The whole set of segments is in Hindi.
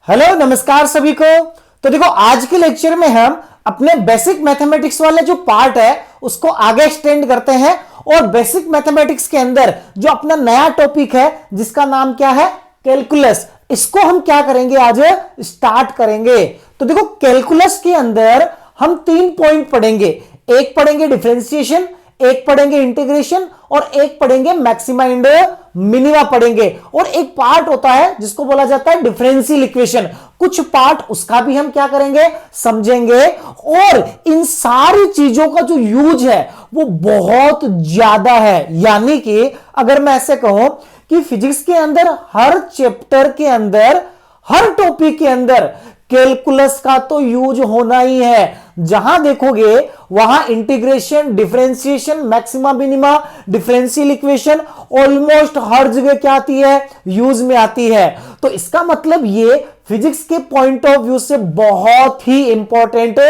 हेलो नमस्कार सभी को। तो देखो आज के लेक्चर में हम अपने बेसिक मैथमेटिक्स वाले जो पार्ट है उसको आगे एक्सटेंड करते हैं और बेसिक मैथमेटिक्स के अंदर जो अपना नया टॉपिक है जिसका नाम क्या है कैलकुलस, इसको हम क्या करेंगे आज स्टार्ट करेंगे। तो देखो कैलकुलस के अंदर हम 3 पॉइंट पढ़ेंगे, एक पढ़ेंगे डिफरेंशिएशन, एक पढ़ेंगे इंटीग्रेशन और एक पढ़ेंगे मैक्सिमा एंड मिनिमा पढ़ेंगे। और एक पार्ट होता है जिसको बोला जाता है डिफरेंशियल इक्वेशन, कुछ पार्ट उसका भी हम क्या करेंगे समझेंगे। और इन सारी चीजों का जो यूज है वो बहुत ज्यादा है, यानी कि अगर मैं ऐसे कहूं कि फिजिक्स के अंदर हर चैप्टर के अंदर हर टॉपिक के अंदर कैलकुलस का तो यूज होना ही है। जहां देखोगे वहां integration, differentiation, maxima minima, differential equation almost हर जगह क्या आती है, यूज में आती है। तो इसका मतलब ये फिजिक्स के पॉइंट ऑफ व्यू से बहुत ही इंपॉर्टेंट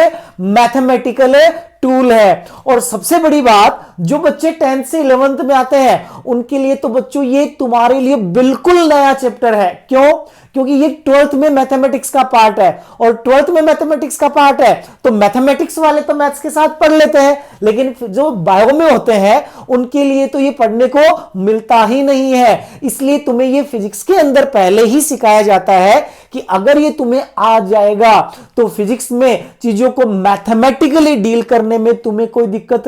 मैथमेटिकल टूल है। और सबसे बड़ी बात, जो बच्चे 10th से 11th में आते हैं उनके लिए तो बच्चों ये तुम्हारे लिए बिल्कुल नया चैप्टर है। क्यों? क्योंकि ये 12th में मैथमेटिक्स का पार्ट है और 12th में मैथमेटिक्स का पार्ट है तो मैथमेटिक्स वाले तो मैथ्स के साथ पढ़ लेते हैं, लेकिन जो बायो में होते हैं उनके लिए तो ये पढ़ने को मिलता ही नहीं है। इसलिए तुम्हें ये फिजिक्स के अंदर पहले ही सिखाया जाता है कि अगर ये तुम्हें आ जाएगा तो फिजिक्स में चीजों को मैथमेटिकली डील करने में तुम्हें कोई दिक्कत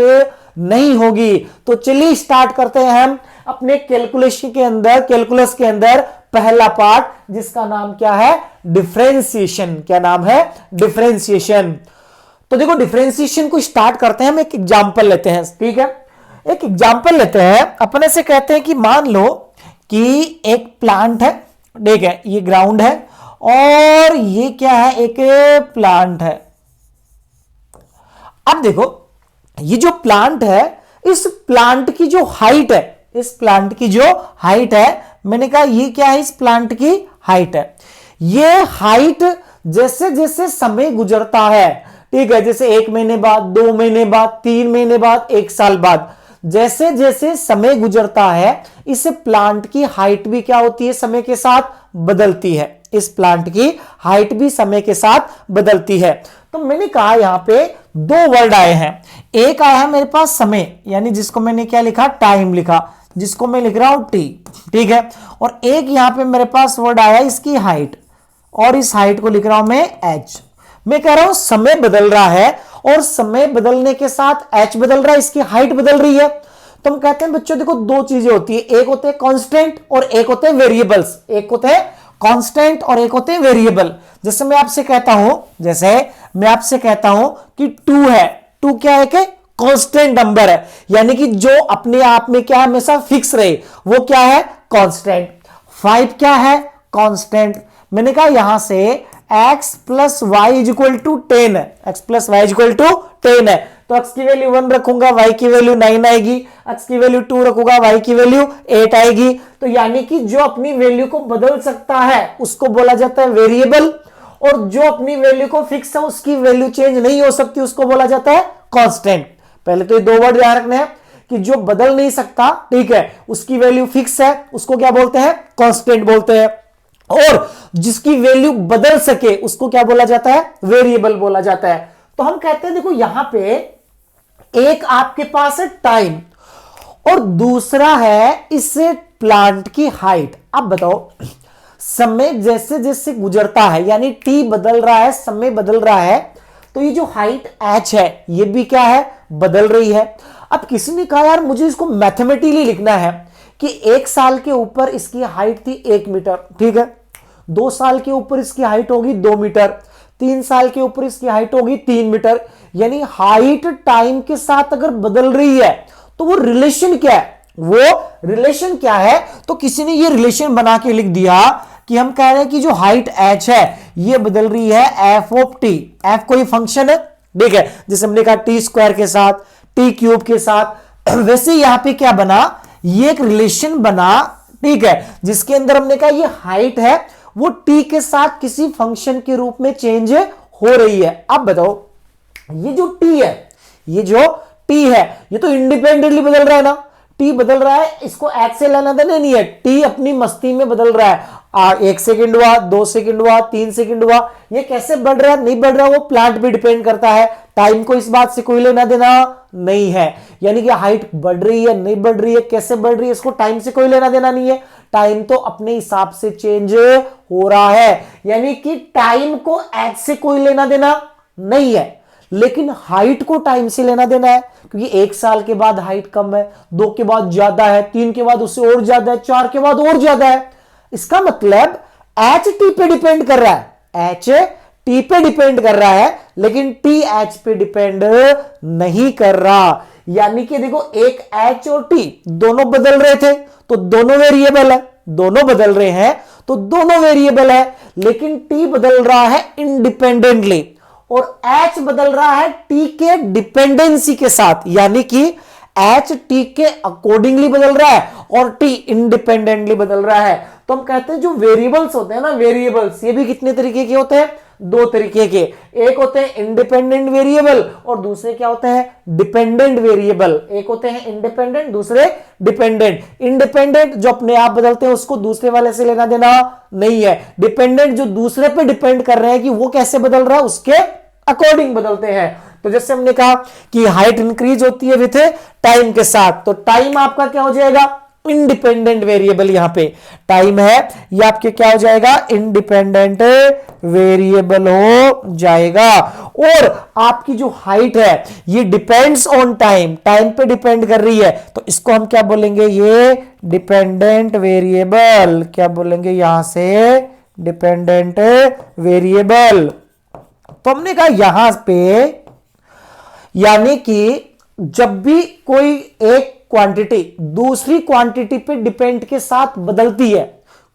नहीं होगी। तो चलिए स्टार्ट करते हैं हम अपने कैलकुलस के अंदर पहला पार्ट जिसका नाम क्या है डिफरेंशिएशन। क्या नाम है? डिफरेंशिएशन। तो देखो डिफरेंशिएशन को स्टार्ट करते हैं, हम एक एग्जांपल लेते हैं, ठीक है। एक एग्जांपल लेते हैं, अपने से कहते हैं कि मान लो कि एक प्लांट है, ठीक है, ये ग्राउंड है और ये क्या है, एक प्लांट है। अब देखो ये जो प्लांट है, इस प्लांट की जो हाइट है, इस प्लांट की जो हाइट है, मैंने कहा ये क्या है, इस प्लांट की हाइट है। ये हाइट जैसे जैसे समय गुजरता है, ठीक है, जैसे 1 महीने बाद, 2 महीने बाद, 3 महीने बाद, 1 साल बाद, जैसे जैसे समय गुजरता है इस प्लांट की हाइट भी क्या होती है, समय के साथ बदलती है। इस प्लांट की हाइट भी समय के साथ बदलती है। तो मैंने कहा यहां पे 2 वर्ड आए हैं, एक आया है मेरे पास समय, यानी जिसको मैंने क्या लिखा, टाइम लिखा, जिसको मैं लिख रहा हूं टी, ठीक है। और एक यहां पे मेरे पास वर्ड आया इसकी हाइट, और इस हाइट को लिख रहा हूं मैं एच। मैं कह रहा हूं समय बदल रहा है और समय बदलने के साथ एच बदल रहा है, इसकी हाइट बदल रही है। तो हम कहते हैं बच्चों देखो 2 चीजें होती है, एक होते हैं कांस्टेंट और एक होते हैं वेरिएबल्स। एक होते हैं कांस्टेंट और एक होते हैं वेरिएबल। जैसे मैं आपसे कहता हूं कि 2 है, 2 क्या है कि कांस्टेंट नंबर है, यानी कि जो अपने आप में क्या हमेशा फिक्स रहे वो क्या है, कांस्टेंट। 5 क्या है, कांस्टेंट। मैंने कहा यहां से x plus y is equal to 10 है, x plus y is equal to 10 है, तो x की वैल्यू 1 रखूंगा, y की वैल्यू 9 आएगी, x की वैल्यू 2 रखूंगा, y की वैल्यू 8 आएगी। तो यानी कि जो अपनी वैल्यू को बदल सकता है उसको बोला जाता है वेरिएबल, और जो अपनी वैल्यू को फिक्स है उसकी वैल्यू चेंज नहीं हो सकती उसको बोला जाता है कांस्टेंट। पहले तो ये 2 वर्ड याद रखने हैं कि जो बदल नहीं सकता, ठीक है, उसकी वैल्यू फिक्स है, उसको क्या बोलते हैं, कांस्टेंट बोलते हैं, और जिसकी वैल्यू बदल सके उसको क्या बोला जाता है, वेरिएबल बोला जाता है। तो हम कहते हैं देखो यहां पे एक आपके पास है टाइम और दूसरा है इस प्लांट की हाइट। अब बताओ समय जैसे जैसे गुजरता है, यानी टी बदल रहा है, समय बदल रहा है, तो ये जो हाइट एच है ये भी क्या है, बदल रही है। अब किसी ने कहा यार मुझे इसको मैथमेटिकली लिखना है कि 1 साल के ऊपर इसकी हाइट थी 1 मीटर, ठीक है, 2 साल के ऊपर इसकी हाइट होगी 2 मीटर, 3 साल के ऊपर इसकी हाइट होगी 3 मीटर। यानी हाइट टाइम के साथ अगर बदल रही है तो वो रिलेशन क्या है, तो किसी ने ये रिलेशन बना के लिख दिया कि हम कह रहे हैं कि जो हाइट h है ये बदल रही है f ऑफ t। f कोई फंक्शन है, ठीक है, जैसे हमने कहा टी स्क्वायर के साथ, टी क्यूब के साथ, वैसे यहां पे क्या बना, ये एक रिलेशन बना, ठीक है, जिसके अंदर हमने कहा ये हाइट है वो t के साथ किसी फंक्शन के रूप में चेंज हो रही है। अब बताओ ये जो t है ये तो इंडिपेंडेंटली बदल रहा है ना, टी बदल रहा है, इसको एक्स से लेना देना नहीं है, टी अपनी मस्ती में बदल रहा है। 1 सेकंड हुआ, 2 सेकंड हुआ, 3 सेकंड हुआ, ये कैसे बढ़ रहा है नहीं बढ़ रहा, वो प्लांट पे डिपेंड करता है। टाइम को इस बात से कोई लेना देना नहीं है। यानी कि हाइट बढ़ रही है नहीं बढ़ रही है, कैसे बढ़ रही है, इसको टाइम से कोई लेना देना नहीं है। टाइम तो अपने हिसाब से चेंज हो रहा है, यानी कि टाइम को एज से कोई लेना देना नहीं है। लेकिन हाइट को टाइम से लेना देना है, क्योंकि 1 साल के बाद हाइट कम है, 2 के बाद ज्यादा है, 3 के बाद उससे और ज्यादा है, 4 के बाद और ज्यादा है। इसका मतलब एच टी पे डिपेंड कर रहा है, एच टी पे डिपेंड कर रहा है, लेकिन टी एच पे डिपेंड नहीं कर रहा। यानी कि देखो, एक एच और टी दोनों बदल रहे थे तो दोनों वेरिएबल है, दोनों बदल रहे हैं तो दोनों वेरिएबल है, लेकिन टी बदल रहा है इंडिपेंडेंटली और एच बदल रहा है टी के डिपेंडेंसी के साथ। यानी कि एच टी के अकॉर्डिंगली बदल रहा है और टी इंडिपेंडेंटली बदल रहा है। तो हम कहते हैं जो वेरिएबल्स होते हैं ना, वेरिएबल्स, ये भी कितने तरीके के होते हैं, 2 तरीके के। एक होते हैं इंडिपेंडेंट वेरिएबल और दूसरे क्या होते हैं, डिपेंडेंट वेरिएबल। एक होते हैं इंडिपेंडेंट, दूसरे डिपेंडेंट। इंडिपेंडेंट जो अपने आप बदलते हैं उसको दूसरे वाले से लेना देना नहीं है। डिपेंडेंट जो दूसरे पे डिपेंड कर रहे हैं कि वो कैसे बदल रहा है उसके अकॉर्डिंग बदलते हैं। तो जैसे हमने कहा कि हाइट इंक्रीज होती है विथ टाइम के साथ, तो टाइम आपका क्या हो जाएगा, इंडिपेंडेंट वेरिएबल। यहां पे टाइम है, ये आपके क्या हो जाएगा, इंडिपेंडेंट वेरिएबल हो जाएगा। और आपकी जो हाइट है ये डिपेंड्स ऑन टाइम, टाइम पे डिपेंड कर रही है, तो इसको हम क्या बोलेंगे, ये डिपेंडेंट वेरिएबल। क्या बोलेंगे यहां से, डिपेंडेंट वेरिएबल। तो हमने कहा यहां पे, यानी कि जब भी कोई एक क्वांटिटी दूसरी क्वांटिटी पे डिपेंड के साथ बदलती है,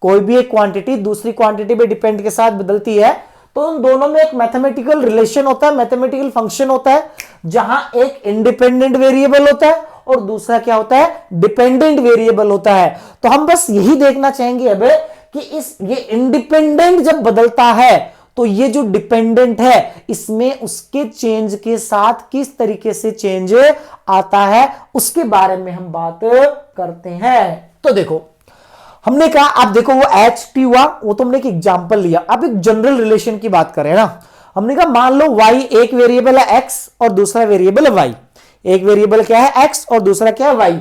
कोई भी एक क्वांटिटी दूसरी क्वांटिटी पे डिपेंड के साथ बदलती है, तो उन दोनों में एक मैथमेटिकल रिलेशन होता है, मैथमेटिकल फंक्शन होता है, जहां एक इंडिपेंडेंट वेरिएबल होता है और दूसरा क्या होता है, डिपेंडेंट वेरिएबल होता है। तो हम बस यही देखना चाहेंगे अब कि ये इंडिपेंडेंट जब बदलता है तो ये जो डिपेंडेंट है इसमें उसके चेंज के साथ किस तरीके से चेंज आता है उसके बारे में हम बात करते हैं। तो देखो, हमने कहा, आप देखो वो एच टी हुआ, वो तो हमने एक एग्जांपल लिया। अब एक जनरल रिलेशन की बात करें ना, हमने कहा मान लो y एक वेरिएबल है x और दूसरा वेरिएबल है y। एक वेरिएबल क्या है x और दूसरा क्या है y।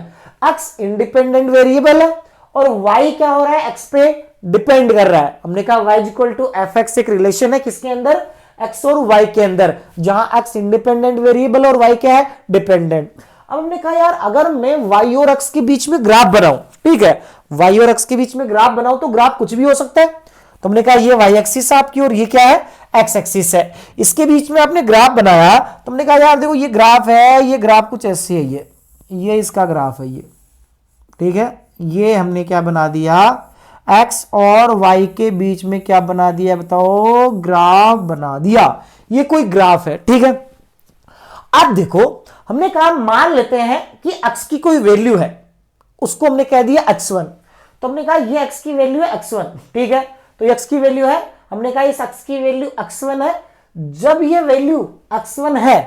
x इंडिपेंडेंट वेरिएबल है और y क्या हो रहा है, x पे डिपेंड कर रहा है। हमने कहा y equal to F x एक रिलेशन है किसके अंदर, x और y के अंदर, जहां x इंडिपेंडेंट वेरिएबल और y क्या है, डिपेंडेंट। अब हमने कहा यार, अगर मैं y और x के बीच में ग्राफ बनाऊं, ठीक है, y और x के बीच में ग्राफ बनाऊं तो ग्राफ कुछ भी हो सकता है। तो हमने कहा ये y एक्सिस आपकी और ये क्या है, x एक्सिस है, इसके बीच में आपने ग्राफ बनाया। तो हमने कहा यार देखो ये ग्राफ है, ये ग्राफ कुछ ऐसे है, ये इसका ग्राफ है ये, ठीक है। ये हमने क्या बना दिया, x और y के बीच में क्या बना दिया, बताओ, ग्राफ बना दिया। ये कोई ग्राफ है, ठीक है। अब देखो, हमने कहा मान लेते हैं कि x की कोई वैल्यू है, उसको हमने कह दिया x1। तो हमने कहा ये x की वैल्यू है x1, ठीक है। तो ये x की वैल्यू है, हमने कहा इस x की वैल्यू x1 है। जब ये वैल्यू x1 है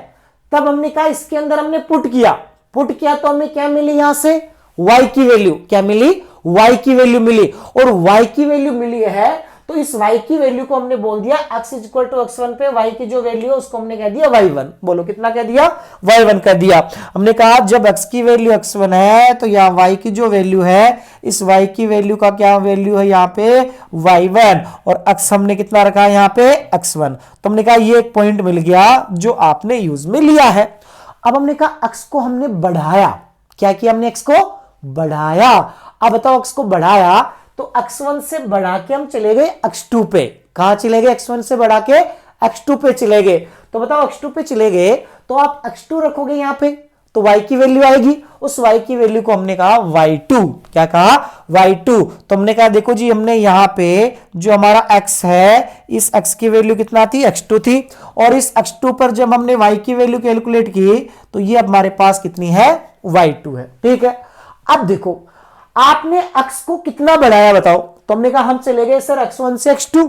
तब हमने कहा इसके अंदर हमने पुट किया तो हमें क्या मिली, यहां से y की वैल्यू क्या मिली, y की वैल्यू मिली। और y की वैल्यू मिली है तो इस y की वैल्यू को हमने बोल दिया x इक्वल टू x1 पे y की जो वैल्यू है उसको हमने कह दिया y1। बोलो कितना कह दिया, y1 कह दिया। हमने कहा जब x की वैल्यू x1 है तो यहाँ y की जो वैल्यू है, इस y की वैल्यू का क्या वैल्यू है यहाँ पे, y1, और x हमने कितना रखा है यहाँ पे, x1। तो हमने कहा ये एक पॉइंट मिल गया जो आपने यूज में लिया है। अब हमने कहा x को हमने बढ़ाया, क्या किया हमने, x को बढ़ाया। अब बताओ, x को बढ़ाया तो x1 से बढ़ा के हम चले गए x2 पे। कहां चले गए, x1 से बढ़ा के x2 पे चले गए। तो बताओ x2 पे चले गए तो आप x2 रखोगे यहां पे तो y की वैल्यू आएगी, उस y की वैल्यू को हमने कहा y2। क्या कहा, y2। तो हमने कहा देखो जी, हमने यहां पे जो हमारा x है, इस x की वैल्यू कितना थी, x2 थी, और इस x2 पर जब हमने y की वैल्यू कैलकुलेट की तो ये हमारे पास कितनी है, y2 है, ठीक है। अब देखो, आपने x को कितना बढ़ाया बताओ। तो हमने कहा हम चले गए सर x1 से x2,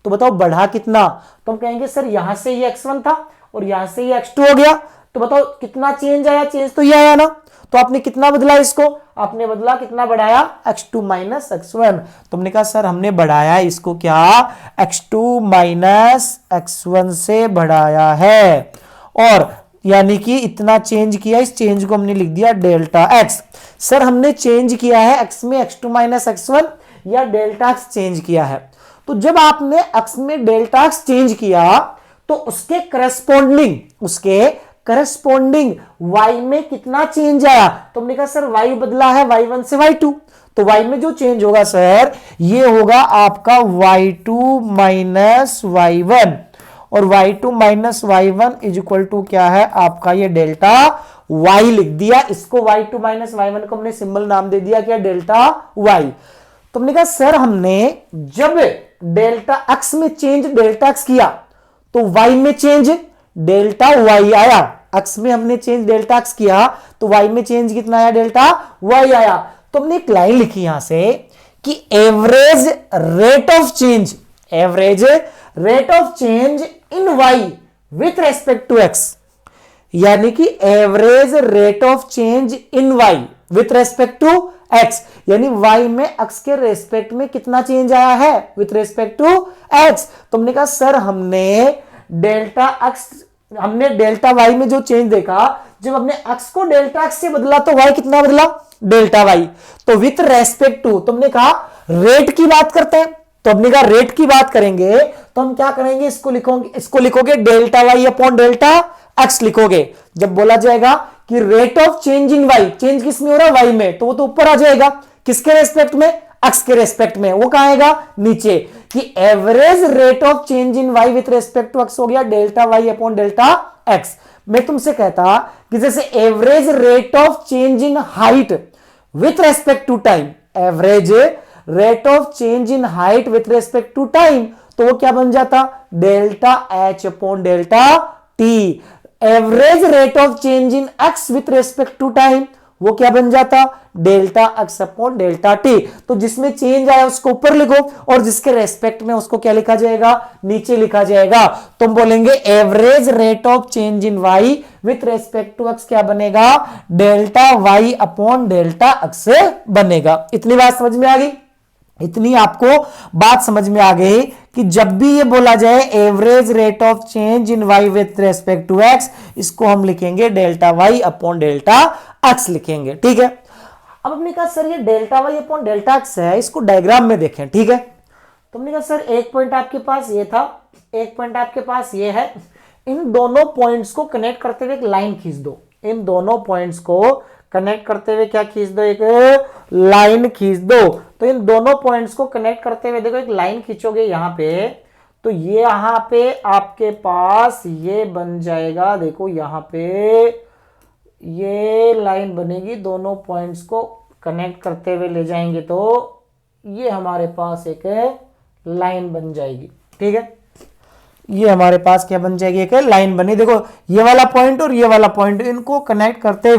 तो बताओ बढ़ा कितना। तो हम कहेंगे सर यहां से ये x1 था और यहां से ये x2 हो गया, तो बताओ कितना चेंज आया, चेंज तो ये आया ना। तो आपने कितना बदला इसको, आपने बदला कितना बढ़ाया, x2 माइनस x1। तुमने कहा सर हमने बढ़ाया इसको क्या, x2 माइनस x1 से बढ़ाया है, और यानी कि इतना चेंज किया, इस चेंज को हमने लिख दिया डेल्टा x। सर हमने चेंज किया है x में x2 माइनस x1 या डेल्टा x चेंज किया है। तो जब आपने x में डेल्टा x चेंज किया तो उसके करस्पॉन्डिंग y में कितना चेंज आया, तो हमने कहा सर y बदला है y1 से y2, तो y में जो चेंज होगा सर ये होगा आपका y2 माइनस y1, और y2 minus y1 is equal to क्या है आपका ये डेल्टा y लिख दिया। इसको y2 माइनस y1 को हमने सिंबल नाम दे दिया क्या, डेल्टा y। तो हमने कहा सर हमने जब डेल्टा x में चेंज डेल्टा x किया तो y में चेंज डेल्टा y आया, x में हमने चेंज डेल्टा x किया तो y में चेंज कितना आया, डेल्टा y आया। तो हमने एक लाइन लिखी यहां से कि average rate of change in y with respect to x, यानी कि average rate of change in y with respect to x, यानी y में x के रेस्पेक्ट में कितना चेंज आया है, विथ रेस्पेक्ट टू x। तो हमने कहा सर हमने डेल्टा y में जो चेंज देखा, जब हमने x को डेल्टा x से बदला तो y कितना बदला, डेल्टा y। तो विथ रेस्पेक्ट टू, तुमने कहा रेट की बात करते हैं, तो हमने कहा रेट की बात करेंगे तो हम क्या करेंगे, इसको लिखोगे delta y upon delta x लिखोगे। जब बोला जाएगा कि rate of change in y, change किस में हो रहा है, y में, तो वो तो ऊपर आ जाएगा, किसके रेस्पेक्ट में, x के रेस्पेक्ट में, वो कहां आएगा, नीचे, कि average rate of change in y with respect to x हो गया delta y upon delta x। मैं तुमसे कहता कि जैसे average rate of change in height with respect to time, average rate of change in height with respect to time, तो वो क्या बन जाता, delta h upon delta t। Average rate of change in x with respect to time, वो क्या बन जाता, delta x upon delta t। तो जिसमें चेंज आया उसको ऊपर लिखो और जिसके रेस्पेक्ट में उसको क्या लिखा जाएगा, नीचे लिखा जाएगा। तुम बोलेंगे average rate of change in y with respect to x क्या बनेगा, delta y upon delta x बनेगा। इतनी बात समझ में आ गई, इतनी आपको बात समझ में आ गई कि जब भी ये बोला जाए average rate of change in y with respect to x, इसको हम लिखेंगे delta y upon delta x लिखेंगे, ठीक है। अब हमने कहा सर ये delta y upon delta x है, इसको डायग्राम में देखें, ठीक है। तो हमने कहा सर एक पॉइंट आपके पास ये था, एक पॉइंट आपके पास ये है, इन दोनों पॉइंट्स को कनेक्ट करते हुए एक लाइन खींच दो, इन दोनों पॉइंट्स को कनेक्ट करते हुए क्या खींच दो, एक लाइन खींच दो। तो इन दोनों पॉइंट्स को कनेक्ट करते हुए देखो एक लाइन खींचोगे यहां पे, तो ये यहां पे आपके पास ये बन जाएगा, देखो यहां पे ये लाइन बनेगी, दोनों पॉइंट्स को कनेक्ट करते हुए ले जाएंगे तो ये हमारे पास एक लाइन बन जाएगी, ठीक है। ये हमारे पास क्या बन जाएगी, एक लाइन बनी। देखो ये वाला पॉइंट और ये वाला पॉइंट, इनको कनेक्ट करते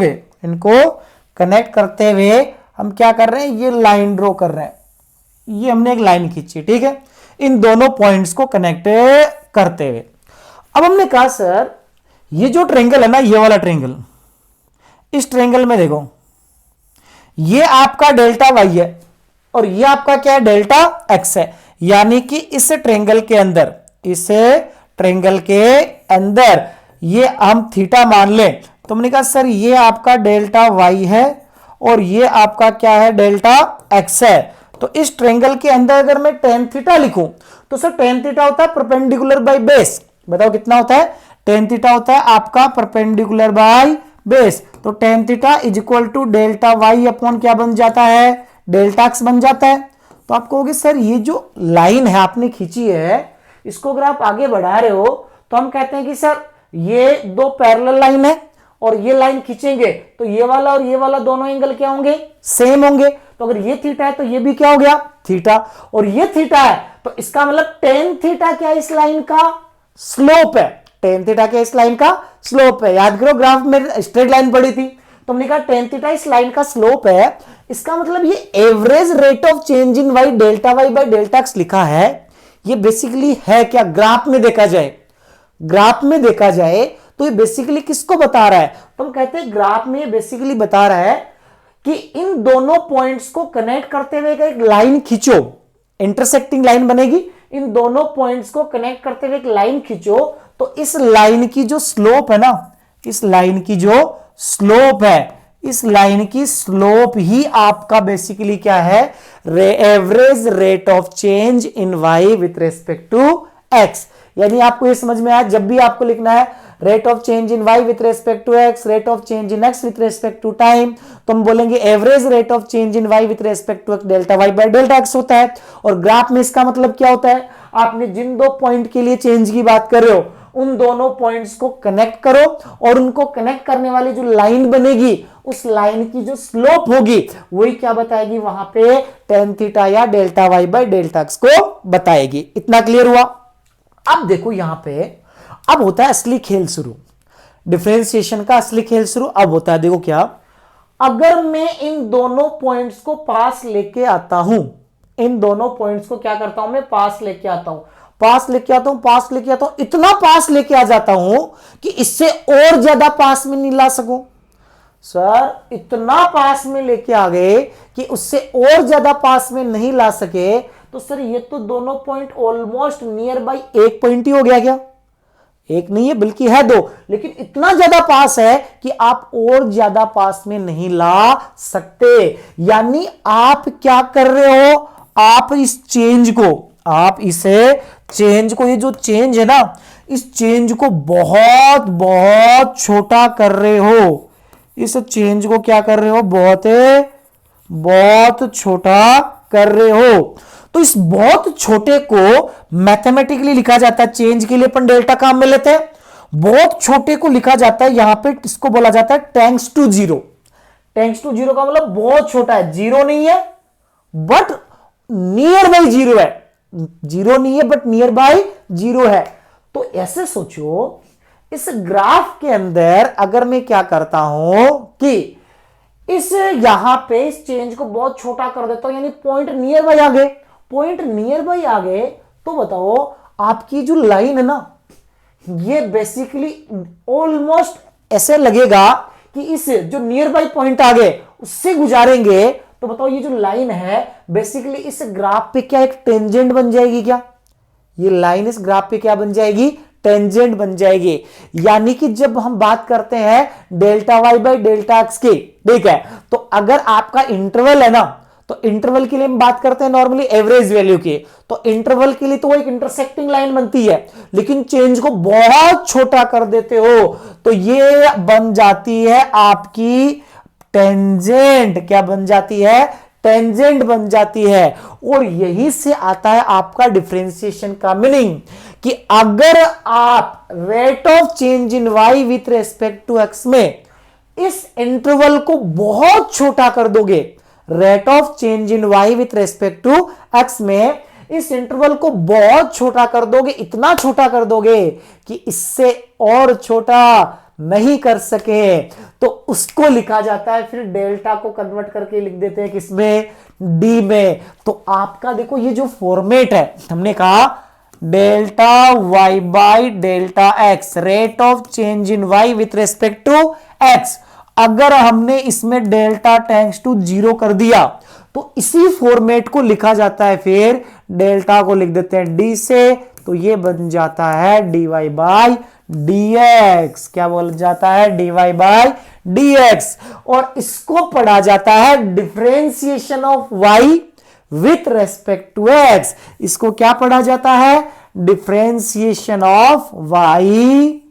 हुए हम क्या कर रहे हैं, ये लाइन ड्रॉ कर रहे हैं, ये हमने एक लाइन खींची, ठीक है, इन दोनों पॉइंट्स को कनेक्ट करते हुए। अब हमने कहा सर ये जो ट्रायंगल है ना, ये वाला ट्रायंगल, इस ट्रायंगल में देखो ये आपका डेल्टा y है और ये आपका क्या है, डेल्टा x है, यानी कि इस ट्रायंगल के अंदर ये हम थीटा मान लें। तो हमने कहा सर ये आपका डेल्टा y है और ये आपका क्या है, डेल्टा x है। तो इस ट्रायंगल के अंदर अगर मैं tan थीटा लिखूं तो सर tan थीटा होता है परपेंडिकुलर बाय बेस, बताओ कितना होता है, tan थीटा होता है आपका परपेंडिकुलर बाय बेस। तो tan theta is equal to delta y upon क्या बन जाता है, डेल्टा x बन जाता है। तो आप कहोगे सर ये जो लाइन है आपने खींची है, इसको अगर आप आगे बढ़ा रहे हो तो हम कहते हैं कि सर ये दो पैरेलल लाइन है और ये लाइन खींचेंगे तो ये वाला और ये वाला दोनों एंगल क्या होंगे, सेम होंगे। तो अगर ये थीटा है तो ये भी क्या हो गया, थीटा, और ये थीटा है तो इसका मतलब tan थीटा क्या इस लाइन का स्लोप है, tan थीटा क्या इस लाइन का स्लोप है। याद करो ग्राफ में स्ट्रेट लाइन पड़ी थी तो हमने कहा tan थीटा इस लाइन का स्लोप है, इसका मतलब ये average rate of change in y delta y by delta x लिखा है, ये बेसिकली है क्या, ग्राफ में देखा जाए तो ये बेसिकली किसको बता रहा है? तो हम कहते हैं ग्राफ में ये बेसिकली बता रहा है कि इन दोनों पॉइंट्स को कनेक्ट करते हुए एक लाइन खींचो, इंटरसेक्टिंग लाइन बनेगी। इन दोनों पॉइंट्स को कनेक्ट करते हुए एक लाइन खींचो, तो इस लाइन की जो स्लोप है ना, इस लाइन की जो स्लोप है, इस लाइन की स्लोप ही आपका बेसिकली क्या है? Average rate of change in Y with respect to x. यानी आपको ये समझ में आया, जब भी आपको लिखना है rate of change in Y with respect to x, rate of change in x with respect to time, तो हम बोलेंगे average rate of change in Y with respect to delta Y by delta x होता है। और ग्राफ में इसका मतलब क्या होता है? आपने जिन दो पॉइंट के लिए चेंज की बात कर रहे हो, उन दोनों पॉइंट्स को कनेक्ट करो और उनको कनेक्ट करने वाली जो लाइन बनेगी, उस लाइन की जो स्लोप होगी वही क्या बताएगी? वहां पे tan थीटा या delta Y by delta x को बताएगी। इतना क्लियर हुआ? अब देखो यहां पे अब होता है असली खेल शुरू, डिफरेंशिएशन का असली खेल शुरू अब होता है। देखो क्या, अगर मैं इन दोनों पॉइंट्स को पास लेके आता हूं, इन दोनों पॉइंट्स को क्या करता हूं मैं? पास लेके आता हूं, पास लेके आता हूं, पास लेके आता हूं, इतना पास लेके आ जाता हूं कि इससे और ज्यादा पास में नहीं ला सकूं। सर इतना पास में लेके आ गए कि उससे और ज्यादा पास में नहीं ला सके, तो सर ये तो दोनों पॉइंट ऑलमोस्ट नियर बाई एक पॉइंट ही हो गया क्या? एक नहीं है बल्कि है दो, लेकिन इतना ज्यादा पास है कि आप और ज्यादा पास में नहीं ला सकते। यानी आप क्या कर रहे हो? आप इस चेंज को, आप इसे चेंज को, ये जो चेंज है ना, इस चेंज को बहुत बहुत छोटा कर रहे हो। इस चेंज को क्या कर रहे हो? बहुत बहुत छोटा कर रहे हो। तो इस बहुत छोटे को मैथमेटिकली लिखा जाता है, चेंज के लिए अपन डेल्टा काम में लेते हैं, बहुत छोटे को लिखा जाता है यहां पे, इसको बोला जाता है tends to zero. Tends to zero का मतलब बहुत छोटा है, जीरो नहीं है बट नियर बाई जीरो है, जीरो नहीं है बट नियर बाई जीरो है। तो ऐसे सोचो, इस ग्राफ के अंदर अगर मैं क्या करता हूं कि इस यहां पे इस चेंज को बहुत छोटा कर देता हूं, यानी पॉइंट नियर बाई आ गए, पॉइंट नियर बाई आ गए, तो बताओ आपकी जो लाइन है ना, ये बेसिकली ऑलमोस्ट ऐसे लगेगा कि इस जो नियर बाई पॉइंट आ गए उससे गुजारेंगे। तो बताओ ये जो लाइन है बेसिकली इस ग्राफ पे क्या एक टेंजेंट बन जाएगी क्या? ये लाइन इस ग्राफ पे क्या बन जाएगी? टेंजेंट बन जाएगी। यानी कि जब हम बात करते हैं delta y by delta x की, ठीक है, तो अगर आपका इंटरवल है ना, तो इंटरवल के लिए हम बात करते हैं नॉर्मली एवरेज वैल्यू की, तो इंटरवल के लिए तो वो एक इंटरसेक्टिंग लाइन बनती है, लेकिन चेंज को बहुत छोटा कर देते हो तो ये बन जाती है आपकी टेंजेंट। क्या बन जाती है? टेंजेंट बन जाती है। और यही से आता है आपका डिफरेंशिएशन का मीनिंग कि अगर आप rate of change in Y with respect to x में इस इंटरवल को बहुत छोटा कर दोगे, rate of change in Y with respect to x में इस इंटरवल को बहुत छोटा कर दोगे, इतना छोटा कर दोगे कि इससे और छोटा नहीं कर सके, तो उसको लिखा जाता है, फिर डेल्टा को कन्वर्ट करके लिख देते हैं किसमें? डी में। तो आपका देखो ये जो फॉर्मेट है, हमने कहा delta y by delta x, rate of change in Y with respect to x, अगर हमने इसमें डेल्टा टेंड्स टू जीरो कर दिया तो इसी फॉर्मेट को लिखा जाता है, फिर डेल्टा को लिख देते हैं डी से, तो ये बन जाता है d y by D x. क्या बोल जाता है? D y by D x. और इसको पढ़ा जाता है differentiation of y with respect to x. इसको क्या पढ़ा जाता है? Differentiation of y,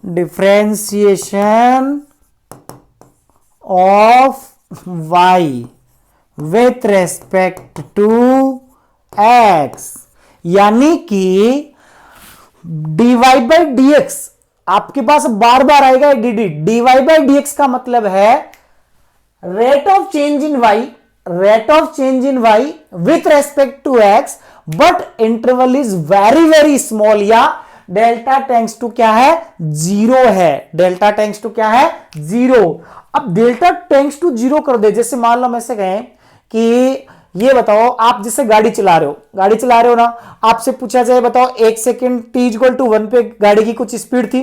differentiation of y with respect to x. यानी कि dy बाई डी एक्स आपके पास बार बार आएगा dy बाई डी एक्स का मतलब है rate of change in y, rate of change in Y with respect to x, but interval is very very small, या डेल्टा टेंड्स टू क्या है? जीरो है। डेल्टा टेंड्स टू क्या है? जीरो। अब डेल्टा टेंड्स टू जीरो कर दे, जैसे मान लो हम ऐसे कहें कि ये बताओ, आप जिससे गाड़ी चला रहे हो ना, आपसे पूछा जाए बताओ 1 सेकेंड t=1 पे गाड़ी की कुछ स्पीड थी,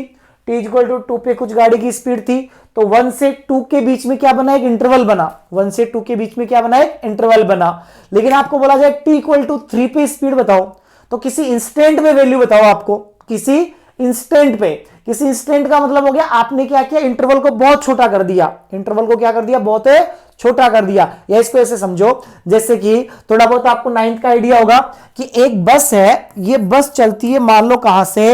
t=2 पे कुछ गाड़ी की स्पीड थी, तो 1 से 2 के बीच में क्या बना, एक इंटरवल बना। 1 से 2 के बीच में क्या बना, एक इंटरवल बना। लेकिन आपको बोला जाए t=3 पे स्पीड बताओ, तो किसी इंस्टेंट में वैल्यू बताओ आपको, किसी इंस्टेंट पे। किसी इंस्टेंट का मतलब हो गया आपने क्या किया, इंटरवल को बहुत छोटा कर दिया। इंटरवल को क्या कर दिया, बहुत छोटा कर दिया। या इसको ऐसे समझो, जैसे कि थोड़ा बहुत आपको 9th का आइडिया होगा कि एक बस है, ये बस चलती है मान लो कहां से,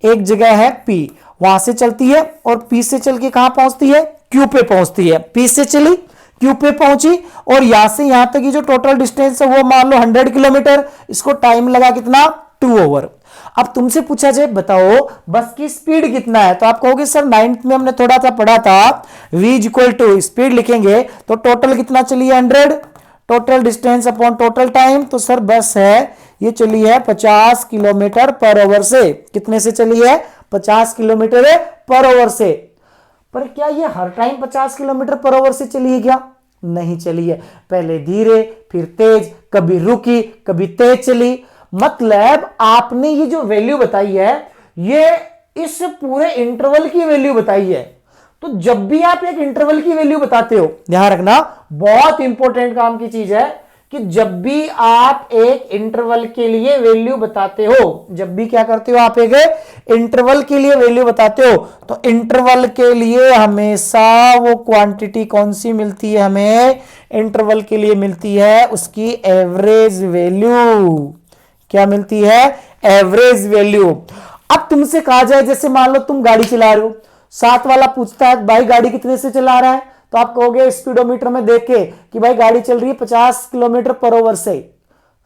एक जगह है P, वहां से चलती है और P से चल के कहां पहुंचती है, Q पे पहुंचती है। P से चली, Q पे पहुंची, और यहां से यहां तक की जो टोटल डिस्टेंस है वो मान लो 100 किलोमीटर। इसको टाइम लगा कितना, 2 आवर। अब तुमसे पूछा जाए बताओ बस की स्पीड कितना है, तो आप कहोगे सर 9th में हमने थोड़ा सा पढ़ा था, v स्पीड लिखेंगे तो टोटल कितना चली है 100, total distance upon total time. तो सर बस है ये चली है 50 किलोमीटर पर आवर से। कितने से चली है, 50 किलोमीटर पर आवर से। पर क्या ये हर टाइम 50 किलोमीटर पर आवर से चली है क्या, नहीं चली है। पहले धीरे फिर तेज, कभी रुकी कभी तेज चली। मतलब आपने ये जो वैल्यू बताई है ये इस पूरे इंटरवल की वैल्यू बताई है। तो जब भी आप एक इंटरवल की वैल्यू बताते हो, ध्यान रखना बहुत इंपॉर्टेंट काम की चीज है कि जब भी आप एक इंटरवल के लिए वैल्यू बताते हो, जब भी क्या करते हो आप एक इंटरवल के लिए वैल्यू बताते हो, तो इंटरवल के लिए हमेशा वो क्वांटिटी कौन सी मिलती है, हमें इंटरवल के लिए मिलती है उसकी एवरेज वैल्यू। क्या मिलती है, एवरेज वैल्यू। अब तुमसे कहा जाए जैसे मान लो तुम गाड़ी चला रहे हो, साथ वाला पूछता है भाई गाड़ी कितने से चला रहा है, तो आप कहोगे स्पीडोमीटर में देख के कि भाई गाड़ी चल रही है 50 किलोमीटर पर आवर से,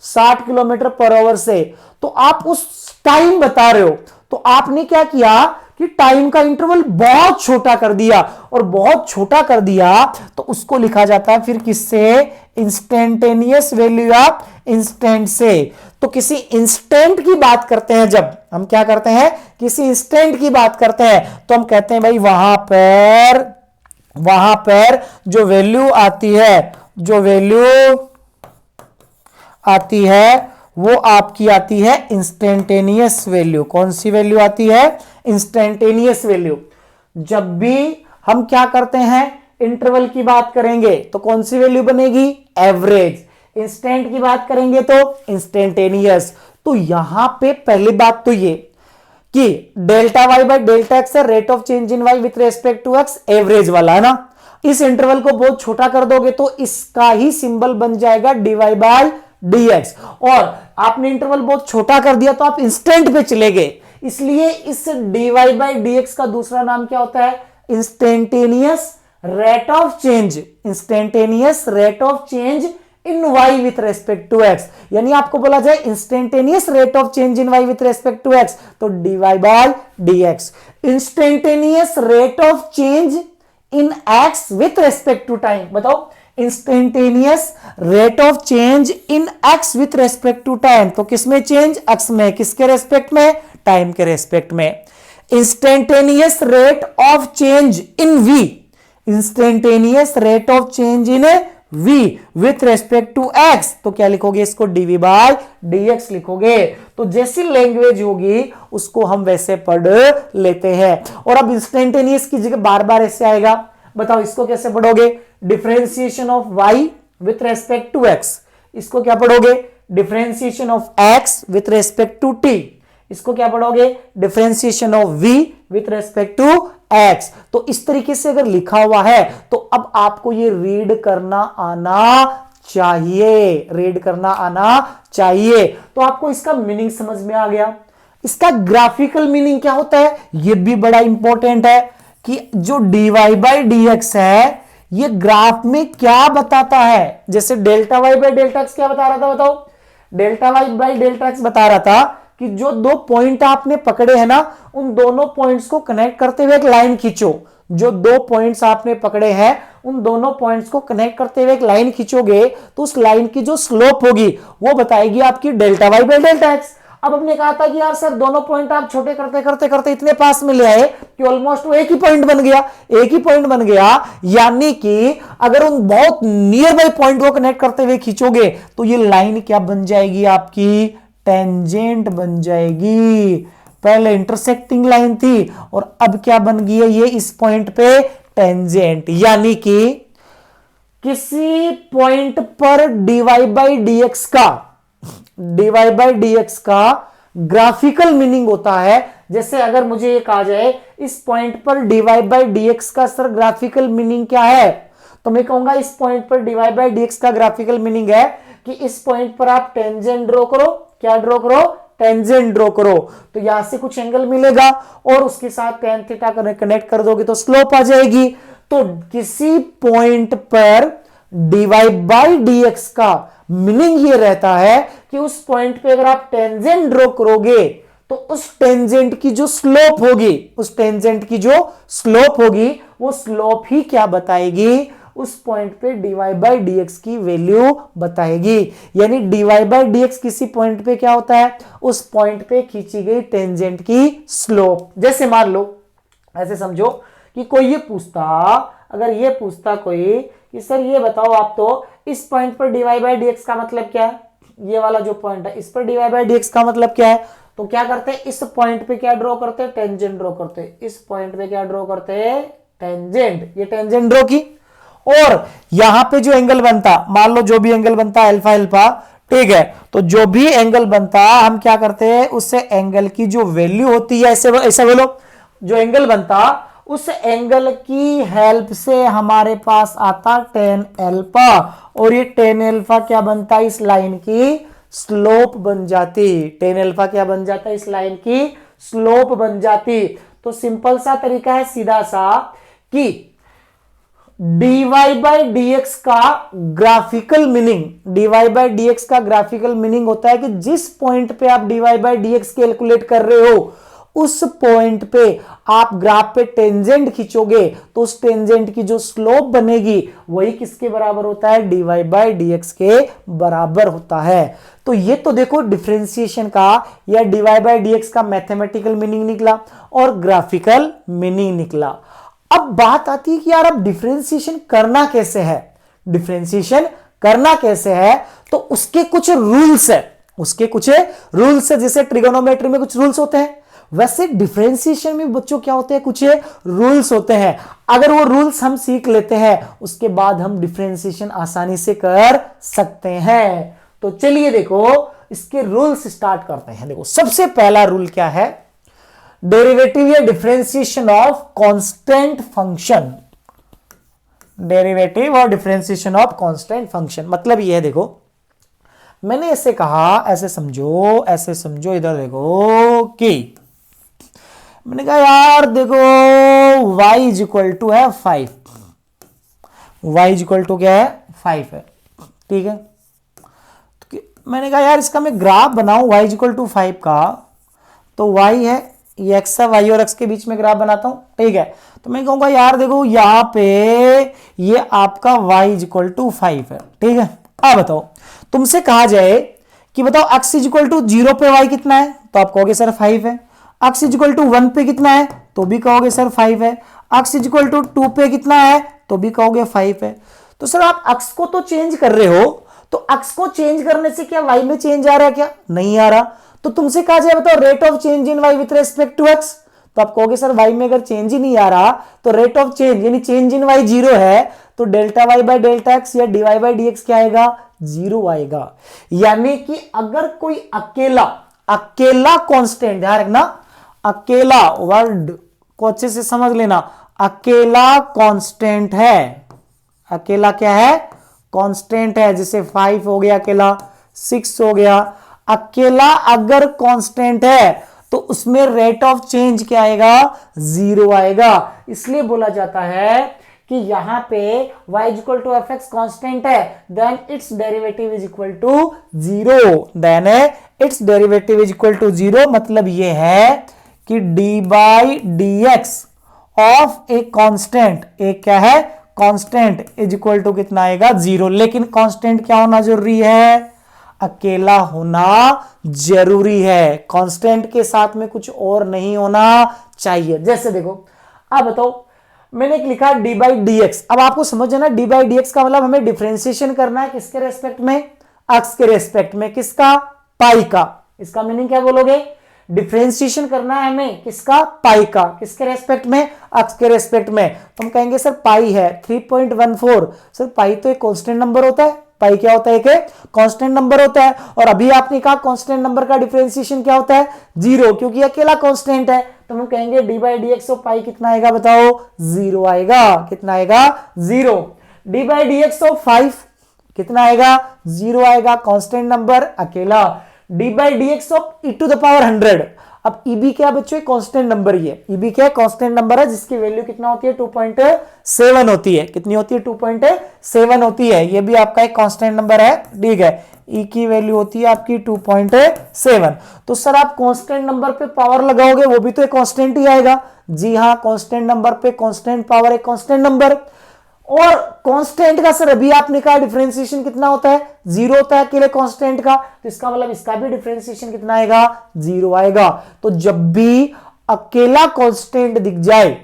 60 किलोमीटर पर आवर से। तो आप उस टाइम बता रहे हो, तो आपने क्या किया कि टाइम का इंटरवल बहुत छोटा कर दिया, और बहुत छोटा कर दिया तो उसको लिखा जाता है फिर किससे, इंस्टेंटेनियस वैल्यू ऑफ इंस्टेंट से। तो किसी इंस्टेंट की बात करते हैं, जब हम क्या करते हैं, किसी इंस्टेंट की बात करते हैं, तो हम कहते हैं भाई वहां पर जो वैल्यू आती है, जो वैल्यू आती है वो आपकी आती है इंस्टेंटेनियस वैल्यू। कौन सी वैल्यू आती है, इंस्टेंटेनियस वैल्यू। जब भी हम क्या करते हैं, इंटरवल की बात करेंगे तो कौन सी वैल्यू बनेगी, एवरेज। इंस्टेंट की बात करेंगे तो इंस्टेंटेनियस। तो यहां पे पहली बात तो ये कि delta Y by delta X है rate of change in Y with respect to X, average वाला है ना। इस इंटरवल को बहुत छोटा कर दोगे तो इसका ही सिंबल बन जाएगा dy बाय dx, और आपने इंटरवल बहुत छोटा कर दिया तो आप इंस्टेंट पे चले गए, इसलिए इस dy बाय dx का दूसरा नाम क्या होता है, instantaneous rate of change. Instantaneous rate of change in y with respect to x, यानी आपको बोला जाए instantaneous rate of change in y with respect to x, तो dy by dx। Instantaneous rate of change in x with respect to time, बताओ instantaneous rate of change in x with respect to time, तो किसमें चेंज, x में, किसके रेस्पेक्ट में, टाइम के रेस्पेक्ट में। Instantaneous rate of change in v, instantaneous rate of change in v with respect to x, तो क्या लिखोगे इसको, dv बाय dx लिखोगे। तो जैसी लैंग्वेज होगी उसको हम वैसे पढ़ लेते हैं। और अब इंस्टेंटेनियस की जगह बार बार ऐसे आएगा, बताओ इसको कैसे पढ़ोगे, differentiation of y with respect to x, इसको क्या पढ़ोगे, differentiation of x with respect to t, इसको क्या पढ़ोगे, differentiation of v with respect to x। तो इस तरीके से अगर लिखा हुआ है तो अब आपको ये रीड करना आना चाहिए, रीड करना आना चाहिए। तो आपको इसका मीनिंग समझ में आ गया। इसका ग्राफिकल मीनिंग क्या होता है, ये भी बड़ा इंपॉर्टेंट है कि जो dy बाय dx है ये ग्राफ में क्या बताता है। जैसे delta Y by delta x क्या बता रहा था, बताओ, delta Y by delta x बता रहा था कि जो दो पॉइंट आपने पकड़े हैं ना, उन दोनों पॉइंट्स को कनेक्ट करते हुए एक लाइन खींचो। जो दो पॉइंट्स आपने पकड़े हैं उन दोनों पॉइंट्स को कनेक्ट करते हुए एक लाइन खींचोगे तो उस लाइन की जो स्लोप होगी वो बताएगी आपकी delta Y by delta x. अब हमने कहा था कि यार सर दोनों पॉइंट आप छोटे करते करते करते इतने पास में ले आए कि ऑलमोस्ट वो एक ही पॉइंट बन गया, एक ही पॉइंट बन गया। यानी कि अगर उन बहुत नियर बाई पॉइंट को कनेक्ट करते हुए खींचोगे तो ये लाइन क्या बन जाएगी आपकी, टेंजेंट बन जाएगी। पहले इंटरसेक्टिंग लाइन थी और अब क्या बन गई है, ये इस पॉइंट पे टेंजेंट। यानी कि किसी पॉइंट पर dy बाई dx का ग्राफिकल मीनिंग होता है। जैसे अगर मुझे ये कहा जाए इस पॉइंट पर dy बाई dx का सर ग्राफिकल मीनिंग क्या है, तो मैं कहूंगा इस पॉइंट पर dy बाई dx का ग्राफिकल मीनिंग है कि इस पॉइंट पर आप टेंजेंट ड्रॉ करो। क्या ड्रॉ करो, टेंजेंट ड्रॉ करो। तो यहां से कुछ एंगल मिलेगा और उसके साथ tan थीटा कनेक्ट कर दोगे तो स्लोप आ जाएगी। तो किसी पॉइंट पर dy बाई dx का मीनिंग ये रहता है कि उस पॉइंट पे अगर आप टेंजेंट ड्रॉ करोगे तो उस टेंजेंट की जो स्लोप होगी, उस टेंजेंट की जो स्लोप होगी वो स्लोप ही क्या बताएगी, उस पॉइंट पे dy बाई dx की वैल्यू बताएगी। यानी dy बाई dx किसी पॉइंट पे क्या होता है, उस पॉइंट पे खींची गई टेंजेंट की स्लोप। जैसे मान लो, ऐसे समझो कि कोई ये पूछता, अगर ये पूछता कोई कि सर ये बताओ आप तो इस पॉइंट पर dy बाई dx का मतलब क्या है, ये वाला जो पॉइंट है इस पर dy बाई dx का मतलब क्या है, तो क्या करते हैं इस पॉइंट पे क्या ड्रॉ करते हैं, टेंजेंट ड्रॉ करते हैं। इस पॉइंट पे क्या ड्रॉ करते हैं, टेंजेंट। ये टेंजेंट ड्रॉ की और यहां पे जो एंगल बनता, मान लो जो भी एंगल बनता अल्फा अल्फा, ठीक है, तो जो भी एंगल बनता हम क्या करते हैं, उससे एंगल की जो वैल्यू होती है, ऐसे बोलो, जो एंगल बनता उस एंगल की हेल्प से हमारे पास आता tan अल्फा और ये tan अल्फा क्या बनता, इस लाइन की स्लोप बन जाती। tan अल्फा क्या बन जाता, इस लाइन की स्लोप बन जाती। तो सिंपल सा तरीका है सीधा सा कि dy बाई dx का graphical meaning, dy by dx का ग्राफिकल मीनिंग होता है कि जिस पॉइंट पे आप dy बाई dx कैलकुलेट कर रहे हो उस पॉइंट पे आप ग्राफ पे टेंजेंट खींचोगे तो उस टेंजेंट की जो स्लोप बनेगी वही किसके बराबर होता है, dy बाई dx के बराबर होता है। तो ये तो देखो डिफरेंशिएशन का या dy बाई dx का मैथमेटिकल मीनिंग निकला और ग्राफिकल मीनिंग निकला। अब बात आती है कि यार अब डिफरेंशिएशन करना कैसे है, डिफरेंशिएशन करना कैसे है, तो उसके कुछ रूल्स है, उसके कुछ रूल्स है। जैसे ट्रिगोनोमेट्री में कुछ रूल्स होते हैं, वैसे डिफरेंशिएशन में बच्चों क्या होते हैं, कुछ रूल्स होते हैं। अगर वो रूल्स हम सीख लेते हैं उसके बाद हम डिफरेंशिएशन आसानी से कर सकते हैं। तो चलिए देखो इसके रूल्स स्टार्ट करते हैं। देखो सबसे पहला रूल क्या है, डेरिवेटिव या differentiation of constant function. Derivative और डिफरेंशिएशन ऑफ कांस्टेंट फंक्शन मतलब ये है, देखो मैंने ऐसे कहा, ऐसे समझो इधर देखो कि मैंने कहा यार देखो y इज इक्वल टू है 5, y इज इक्वल टू क्या है 5 है, ठीक है। तो मैंने कहा यार इसका मैं ग्राफ बनाऊं y इज इक्वल टू 5 का, तो y है ये x है, y और x के बीच में ग्राफ बनाता हूं, ठीक है। तो मैं कहूंगा यार देखो यहां पे ये आपका y इज इक्वल टू 5 है, ठीक है। अब बताओ तुमसे कहा जाए कि बताओ x इज इक्वल टू 0 पे y कितना है, तो आप कहोगे सर 5 है। x इज इक्वल टू 1 पे कितना है, तो भी कहोगे सर 5 है। x इज इक्वल टू 2 पे कितना है, तो भी कहोगे 5 है। तो सर आप x को तो चेंज कर रहे हो, तो x को चेंज करने से क्या y में चेंज आ रहा है, क्या नहीं आ रहा। तो तुमसे कहा जाए बताओ rate of change in y with respect to x, तो आप कहोगे सर y में अगर चेंज ही नहीं आ रहा तो रेट ऑफ चेंज यानी चेंज इन y 0 है, तो delta y by delta x या dy बाई dx क्या आएगा, 0 आएगा। यानी कि अगर कोई अकेला कांस्टेंट, ध्यान रखना अकेला वर्ड को अच्छे से समझ लेना, अकेला कांस्टेंट है, अकेला क्या है, कांस्टेंट है। जैसे 5 हो गया अकेला, 6 हो गया, अकेला अगर कांस्टेंट है तो उसमें रेट ऑफ चेंज क्या आएगा, 0 आएगा। इसलिए बोला जाता है कि यहां पे y equal to F X constant है, then it's derivative is equal to 0, then it's derivative is equal to 0। मतलब ये है कि D by D x of a constant, एक क्या है कांस्टेंट, इज इक्वल टू कितना आएगा 0। लेकिन कांस्टेंट क्या होना जरूरी है, अकेला होना जरूरी है, कांस्टेंट के साथ में कुछ और नहीं होना चाहिए। जैसे देखो, अब बताओ, मैंने एक लिखा डी बाई डी एक्स। अब आपको समझ है ना, डी बाई डी एक्स का मतलब हमें डिफरेंशिएशन करना है किसके रेस्पेक्ट में, अक्स के रेस्पेक्ट में, किसका, पाई का। इसका मीनिंग क्या बोलोगे, डिफरेंशिएशन करना है हमें किसका, पाई का, किसके रेस्पेक्ट में, अक्स के रेस्पेक्ट में। तो हम कहेंगे सर पाई है 3.14, सर पाई तो एक कांस्टेंट नंबर होता है, पाई क्या होता है, एक कांस्टेंट नंबर होता है। और अभी आपने कहा कांस्टेंट नंबर का डिफरेंशिएशन क्या होता है, 0, क्योंकि अकेला कांस्टेंट है। तो हम कहेंगे D by D x of pi कितना आएगा, बताओ, 0 आएगा। कितना आएगा, 0। D by D x of 5 कितना आएगा, 0 आएगा, कांस्टेंट नंबर अकेला। D by D x of E to the power 100। अब ईबी क्या बच्चों, कांस्टेंट नंबर ही है। ईबी क्या, कांस्टेंट नंबर है जिसकी वैल्यू कितना होती है, 2.7 होती है। कितनी होती है, 2.7 होती है। ये भी आपका एक कांस्टेंट नंबर है, ठीक है। ई की वैल्यू होती है आपकी 2.7। तो सर आप कांस्टेंट नंबर पे पावर लगाओगे, वो भी तो एक कांस्टेंट ही आएगा। जी हाँ, कांस्टेंट नंबर पे कांस्टेंट पावर एक कांस्टेंट नंबर। और कांस्टेंट का सर अभी आपने कहा डिफरेंशिएशन कितना होता है, 0 होता है अकेले कांस्टेंट का। तो इसका मतलब इसका भी डिफरेंशिएशन कितना आएगा, 0 आएगा। तो जब भी अकेला कांस्टेंट दिख जाए,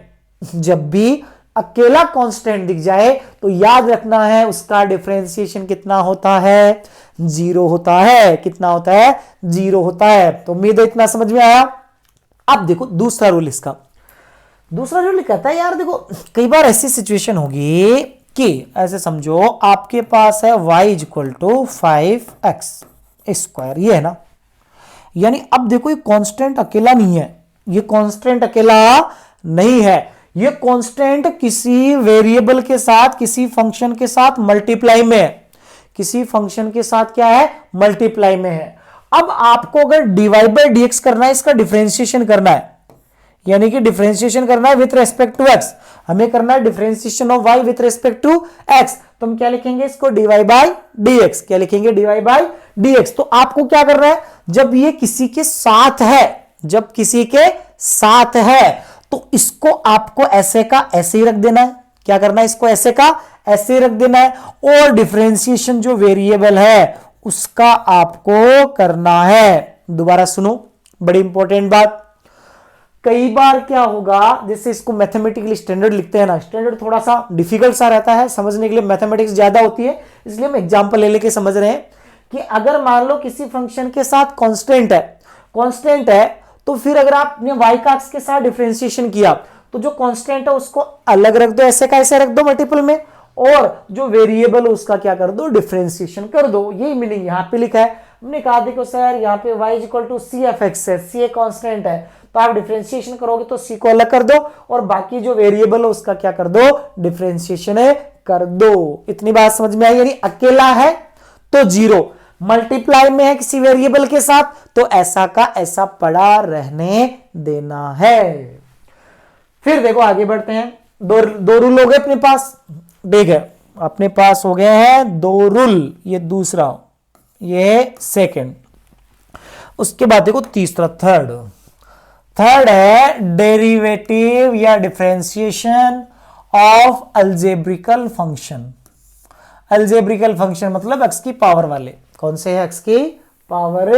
जब भी अकेला कांस्टेंट दिख जाए, तो याद रखना है उसका डिफरेंशिएशन कितना होता है, 0 होता है। कितना होता है, 0 होता है। तो उम्मीद है इतना समझ में आया। अब देखो दूसरा रूल इसका, दूसरा रूल कहता है, यार देखो कई बार ऐसी सिचुएशन होगी कि ऐसे समझो आपके पास है y इक्वल टू 5x², ये है ना। यानी अब देखो ये कांस्टेंट अकेला नहीं है, ये कांस्टेंट अकेला नहीं है, ये कांस्टेंट किसी वेरिएबल के साथ, किसी फंक्शन के साथ मल्टीप्लाई में है। किसी फंक्शन के साथ क्या है, मल्टीप्लाई में है। अब आपको अगर dy बाई डी एक्स करना है, इसका डिफरेंशिएशन करना है, यानी कि डिफरेंशिएशन करना है विथ रेस्पेक्ट टू x, हमें करना है differentiation of y with respect to x। तो हम क्या लिखेंगे इसको, dy बाई डी एक्स। क्या लिखेंगे, dy बाई डी एक्स। तो आपको क्या करना है, जब ये किसी के साथ है, जब किसी के साथ है, तो इसको आपको ऐसे का ऐसे ही रख देना है। क्या करना है, इसको ऐसे का ऐसे ही रख देना है। और डिफरेंशिएशन जो वेरिएबल है उसका आपको करना है। दोबारा सुनो, बड़ी इंपॉर्टेंट बात। कई बार क्या होगा, जैसे इसको मैथमेटिकली स्टैंडर्ड लिखते हैं ना, स्टैंडर्ड थोड़ा सा डिफिकल्ट सा रहता है समझने के लिए, मैथमेटिक्स ज्यादा होती है, इसलिए हम एग्जांपल ले लेके समझ रहे हैं कि अगर मान लो किसी फंक्शन के साथ कांस्टेंट है, कांस्टेंट है, तो फिर अगर आपने y का x के साथ डिफरेंशिएशन किया, तो जो कांस्टेंट है उसको अलग रख दो, ऐसे का ऐसे रख दो मल्टीपल में, और जो वेरिएबल उसका क्या कर दो, डिफरेंशिएशन कर दो। यही मीनिंग यहाँ पे लिखा है। हमने कहा देखो सर यहाँ पे y equal to C F X है, सी एक कांस्टेंट है, तो आप डिफरेंशिएशन करोगे तो सी को अलग कर दो, और बाकी जो वेरिएबल है उसका क्या कर दो, डिफरेंशिएशन कर दो। इतनी बात समझ में आई। यानी अकेला है तो 0, मल्टीप्लाई में है किसी वेरिएबल के साथ, तो ऐसा का ऐसा पड़ा रहने देना है। फिर देखो आगे बढ़ते हैं। दो रूल हो गए अपने पास, ठीक है, अपने पास हो गए हैं 2 रूल। ये दूसरा, ये सेकंड। उसके बाद देखो तीसरा, थर्ड है डेरिवेटिव या डिफरेंशिएशन ऑफ अलजेब्रिकल फंक्शन। अलजेब्रिकल फंक्शन मतलब x की पावर वाले। कौन से है, x की पावर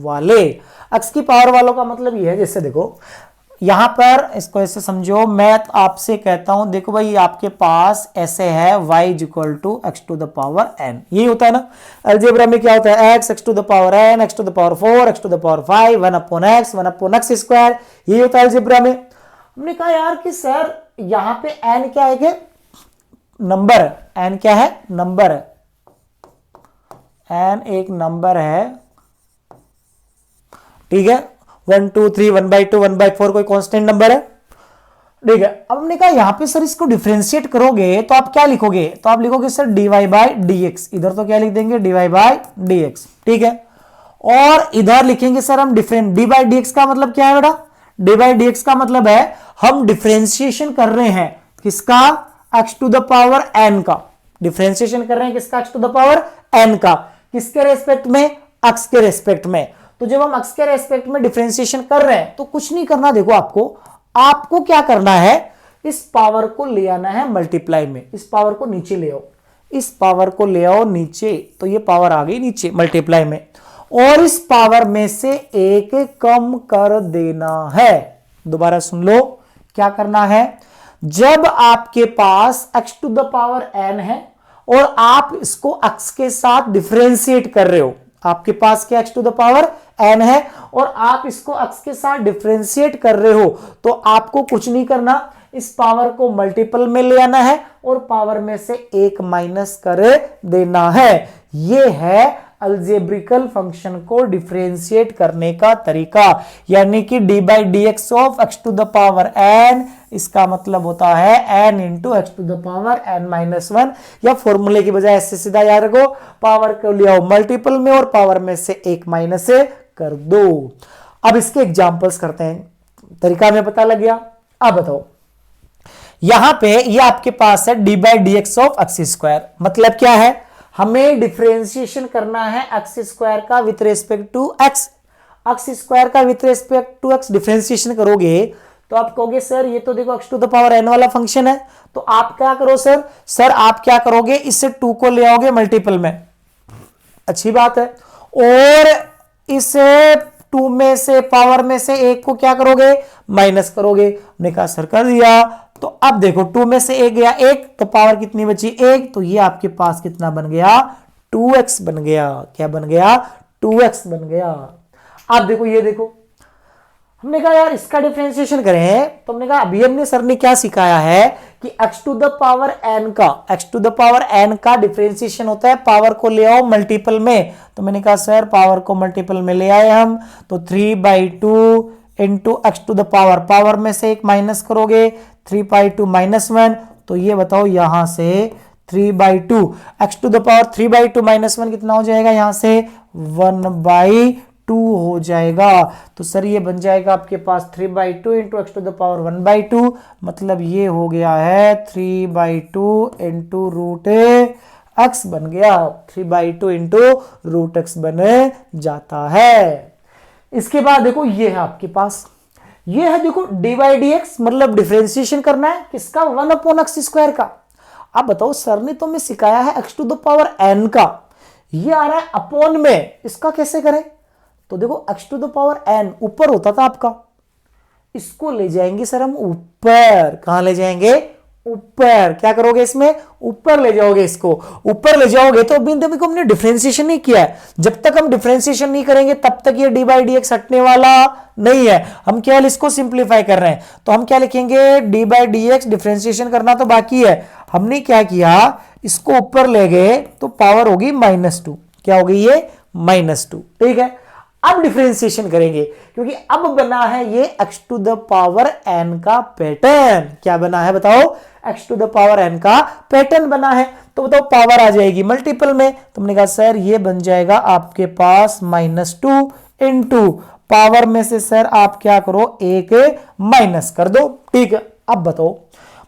वाले। x की पावर वालों का मतलब ये है, जैसे देखो यहां पर इसको ऐसे समझो, मैं आपसे कहता हूं देखो भाई आपके पास ऐसे है y equal to x to the power n, यही होता है ना अलजेब्रा में। क्या होता है, x to the power n, x to the power 4, x to the power 5, 1 upon x, 1 upon x square, यही होता है अलजेब्रा में। हमने कहा यार कि सर यहां पे n क्या है, कि नंबर, n क्या है, नंबर है, n एक नंबर है, ठीक है। 1 2 3 1/2 1/4 कोई कांस्टेंट नंबर है, ठीक है। अब हमने कहा यहां पे सर इसको डिफरेंशिएट करोगे तो आप क्या लिखोगे, तो आप लिखोगे sir dy by D x. इधर तो क्या लिख देंगे, dy बाई डी एक्स, ठीक है। और इधर लिखेंगे सर हम different, D by D x का मतलब क्या है बेटा, डी बाई डी एक्स का मतलब है हम डिफरेंशिएशन कर रहे हैं किसका, x to the power n का। डिफरेंशिएशन कर रहे हैं किसका, x to the power n का, किसके रेस्पेक्ट में, x के रेस्पेक्ट में। तो जब हम x के रेस्पेक्ट में डिफरेंशिएशन कर रहे हैं तो कुछ नहीं करना, देखो आपको क्या करना है, इस पावर को ले आना है मल्टीप्लाई में, इस पावर को नीचे ले आओ, इस पावर को ले आओ नीचे, तो ये पावर आ गई नीचे मल्टीप्लाई में, और इस पावर में से एक कम कर देना है। दोबारा सुन लो, क्या करना है, जब आपके पास x to the power n है और आप इसको x के साथ डिफरेंशिएट कर रहे हो, आपके पास क्या x to the power n है और आप इसको x के साथ डिफरेंशिएट कर रहे हो, तो आपको कुछ नहीं करना, इस पावर को मल्टीपल में ले आना है और पावर में से एक माइनस कर देना है। यह है अलजेब्रिकल फंक्शन को डिफरेंशिएट करने का तरीका, यानी कि d by D x of x to the power n, इसका मतलब होता है n into x to the power n minus one, या फॉर्मूले की बजाय ऐसे सीधा याद रखो, पावर को ले आओ मल्टीपल में और पावर में से एक माइनस कर दो। अब इसके एग्जांपल्स करते हैं, तरीका में पता लग गया। अब बताओ, यहां पे ये आपके पास है d by D x of X square, मतलब क्या है, हमें डिफरेंशिएशन करना है एक्स स्क्वायर का with respect to X. X square का with respect to X differentiation करोगे तो आप कहोगे सर ये तो देखो X to the power N वाला फंक्शन है, तो आप क्या करो सर आप क्या करोगे, इससे 2 को ले आओगे मल्टीपल में, अच्छी बात है, और इस 2 में से पावर में से एक को क्या करोगे, माइनस करोगे। हमने कहा सर कर दिया, तो अब देखो 2 में से एक गया 1, तो पावर कितनी बची 1, तो ये आपके पास कितना बन गया, 2x बन गया। क्या बन गया, 2x बन गया। अब देखो ये देखो, हमने कहा यार इसका डिफरेंशिएशन करें, तो हमने कहा अभी हमने सर ने क्या सिखाया है कि x to the power n का डिफरेंशिएशन होता है पावर को ले आओ मल्टीपल में। तो मैंने कहा सर पावर को मल्टीपल में ले आए हम, तो 3/2 into x to the power में से एक माइनस करोगे 3/2 माइनस 1, तो ये बताओ यहां से 3/2 x to the power 3/2 minus 1 कितना हो जाएगा, यहां से 1/2 हो जाएगा। तो सर ये बन जाएगा आपके पास 3/2 into x to the power 1/2, मतलब ये हो गया है 3/2 इंटू रूट एक्स बन गया, 3/2 इंटू रूट एक्स बन जाता है। इसके बाद देखो ये है आपके पास, ये है देखो डी बाई डी एक्स, मतलब डिफरेंशिएशन करना है किसका, 1/x स्क्वायर का। अब बताओ सर ने तो हमें सिखाया है x to the power n का, ये आ रहा है अपॉन में, इसका कैसे करें, तो देखो x to the power n ऊपर होता था आपका, इसको ले जाएंगे सर हम ऊपर, कहां ले जाएंगे, ऊपर। क्या करोगे इसमें, ऊपर ले जाओगे, इसको ऊपर ले जाओगे, तो अभी को हमने डिफरेंशिएशन नहीं किया है, जब तक हम डिफरेंशिएशन नहीं करेंगे तब तक ये डी बाई डी एक्स हटने वाला नहीं है, हम केवल इसको सिंप्लीफाई कर रहे हैं। तो हम क्या लिखेंगे, D by D x, differentiation करना तो बाकी है, हमने क्या किया, इसको ऊपर ले गए तो पावर होगी -2, क्या होगी ये -2, ठीक है। अब डिफरेंशिएशन करेंगे, क्योंकि अब बना है ये x to the power n का पैटर्न। क्या बना है बताओ, x to the power n का पैटर्न बना है, तो बताओ पावर आ जाएगी मल्टीपल में, तो हमने कहा सर ये बन जाएगा आपके पास -2 इंटू पावर में से सर आप क्या करो, एक माइनस कर दो, ठीक है। अब बताओ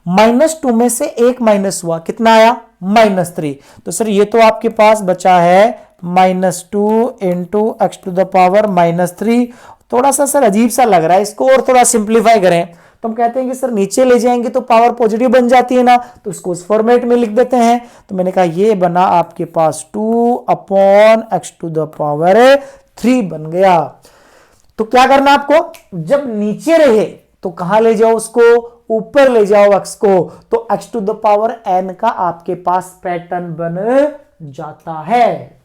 -2 में से एक माइनस हुआ, कितना आया, -3, तो सर ये तो आपके पास बचा है -2 into x to the power -3। थोड़ा सा सर अजीब सा लग रहा है, इसको और थोड़ा सिंप्लीफाई करें तो हम कहते हैं कि सर नीचे ले जाएंगे तो पावर पॉजिटिव बन जाती है ना, तो इसको उस फॉर्मेट में लिख देते हैं। तो मैंने कहा ये बना आपके पास 2/x टू द पावर 3 बन गया। तो क्या करना आपको, जब नीचे रहे तो कहां ले जाओ उसको, ऊपर ले जाओ x को, तो x to the power n का आपके पास पैटर्न बन जाता है।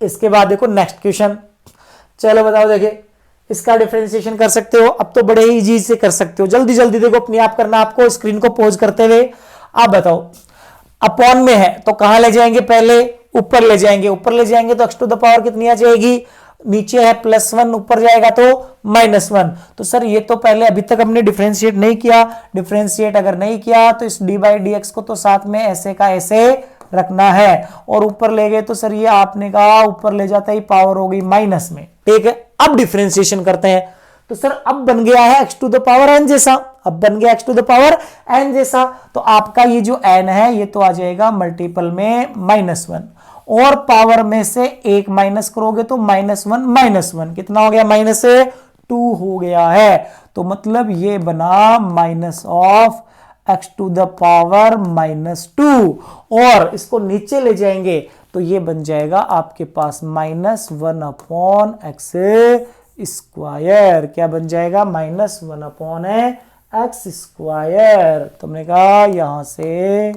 इसके बाद देखो नेक्स्ट क्वेश्चन, चलो बताओ, देखिए इसका डिफरेंशिएशन कर सकते हो, अब तो बड़े ही इजी से कर सकते हो, जल्दी जल्दी देखो अपने आप करना आपको, स्क्रीन को पॉज करते हुए। आप बताओ अपॉन में है तो कहां ले जाएंगे, पहले ऊपर ले जाएंगे, ऊपर ले जाएंगे तो x टू द पावर कितनी आ जाएगी, नीचे है +1, ऊपर जाएगा तो -1। तो सर ये तो पहले अभी तक हमने डिफरेंशिएट नहीं किया, डिफरेंशिएट अगर नहीं किया तो इस डी बाई डी एक्स को तो साथ में ऐसे का ऐसे रखना है, और ऊपर ले गए तो सर ये आपने कहा ऊपर ले जाता ही पावर हो गई माइनस में, ठीक है। अब डिफरेंशिएशन करते हैं, तो सर अब बन गया है x to the power n जैसा, अब बन गया x to the power n जैसा, तो आपका ये जो n है ये तो आ जाएगा मल्टीपल में -1, और पावर में से एक माइनस करोगे तो -1 कितना हो गया, -2 हो गया है। तो मतलब ये बना -(x x to the power -2, और इसको नीचे ले जाएंगे तो ये बन जाएगा आपके पास -1/x स्क्वायर। क्या बन जाएगा? -1/x square. तुमने कहा यहां से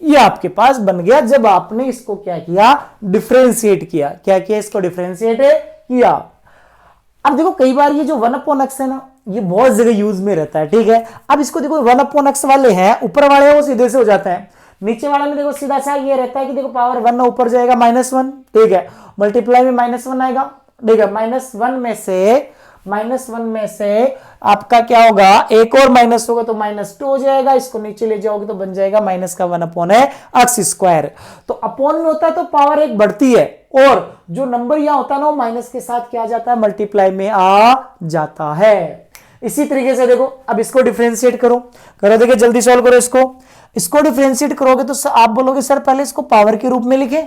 ये आपके पास बन गया जब आपने इसको क्या किया? डिफरेंशिएट किया। क्या किया? इसको डिफरेंशिएट किया। अब देखो कई बार ये जो 1/x है ना, ये बहुत जगह यूज में रहता है, ठीक है। अब इसको देखो 1/x वाले हैं, ऊपर वाले हैं वो सीधे से हो जाते हैं, नीचे वाला में देखो सीधा सा ये रहता है कि देखो पावर 1 ऊपर जाएगा -1, ठीक है, मल्टीप्लाई में -1 आएगा, ठीक है। -1 में से आपका क्या होगा? एक और माइनस होगा तो -2 हो जाएगा, इसको नीचे ले जाओगे तो बन जाएगा माइनस का 1/x स्क्वायर। तो अपोन में होता है तो पावर एक बढ़ती है, और जो नंबर यहां होता है ना वो माइनस के साथ क्या आ जाता है? मल्टीप्लाई में आ जाता है। इसी तरीके से देखो अब इसको डिफरेंशिएट करो देखिए जल्दी सॉल्व करो इसको डिफरेंशिएट करोगे तो आप बोलोगे सर पहले इसको पावर के रूप में लिखे,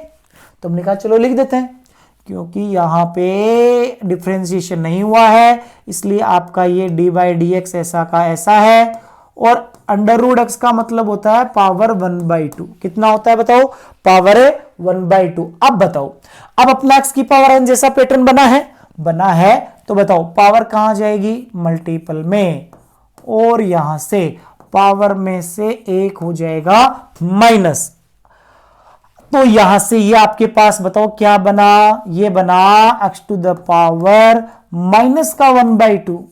तो हमने कहा चलो लिख देते हैं, क्योंकि यहां पे डिफरेंशिएशन नहीं हुआ है इसलिए आपका ये d/dx ऐसा का ऐसा है, और √x का मतलब होता है पावर 1/2। कितना होता है बताओ? पावर 1/2। अब बताओ, अब अपना x की पावर n जैसा पैटर्न बना है तो बताओ पावर कहां जाएगी? मल्टीपल में, और यहां से पावर में से एक हो जाएगा माइनस, तो यहां से ये आपके पास बताओ क्या बना? ये बना x to the power minus का 1/2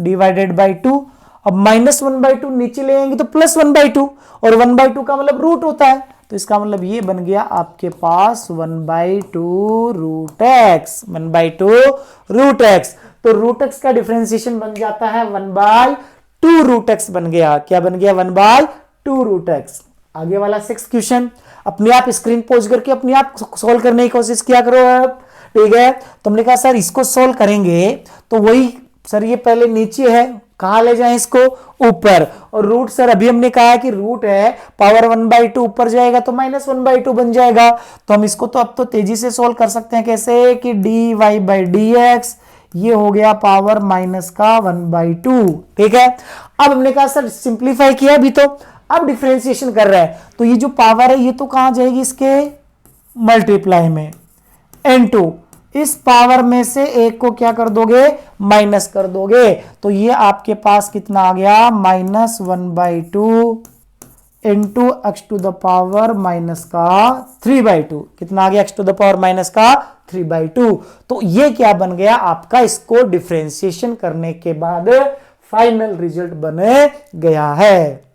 डिवाइडेड बाई 2। अब -1/2 नीचे ले आएंगे तो +1/2, और 1/2 का मतलब रूट होता है, तो इसका मतलब ये बन गया आपके पास 1/2√x। तो √x का डिफरेंशिएशन बन जाता है 1/2√x बन गया। क्या बन गया? 1/2√x। आगे वाला 6 क्वेश्चन अपने आप स्क्रीन पोज करके अपने आप सोल्व करने की कोशिश किया करो आप, ठीक है। तुमने कहा सर इसको सोल्व करेंगे तो वही सर ये पहले नीचे है, कहां ले जाएं इसको? ऊपर, और रूट सर अभी हमने कहा है कि रूट है पावर 1/2 ऊपर जाएगा तो -1/2 बन जाएगा, तो हम इसको तो अब तो तेजी से सोल्व कर सकते हैं। कैसे? कि dy/dx ये हो गया पावर माइनस का 1/2, ठीक है। अब हमने कहा सर सिंप्लीफाई किया अभी, तो अब डिफरेंशिएशन कर रहा है तो ये जो पावर है ये तो कहां जाएगी? इसके मल्टीप्लाई में, n2 इस पावर में से एक को क्या कर दोगे? माइनस कर दोगे, तो ये आपके पास कितना आ गया? -1/2 into x to the power minus का 3/2। कितना आ गया? x to the power minus का 3/2। तो ये क्या बन गया आपका? इसको डिफरेंशिएशन करने के बाद फाइनल रिजल्ट बन गया है।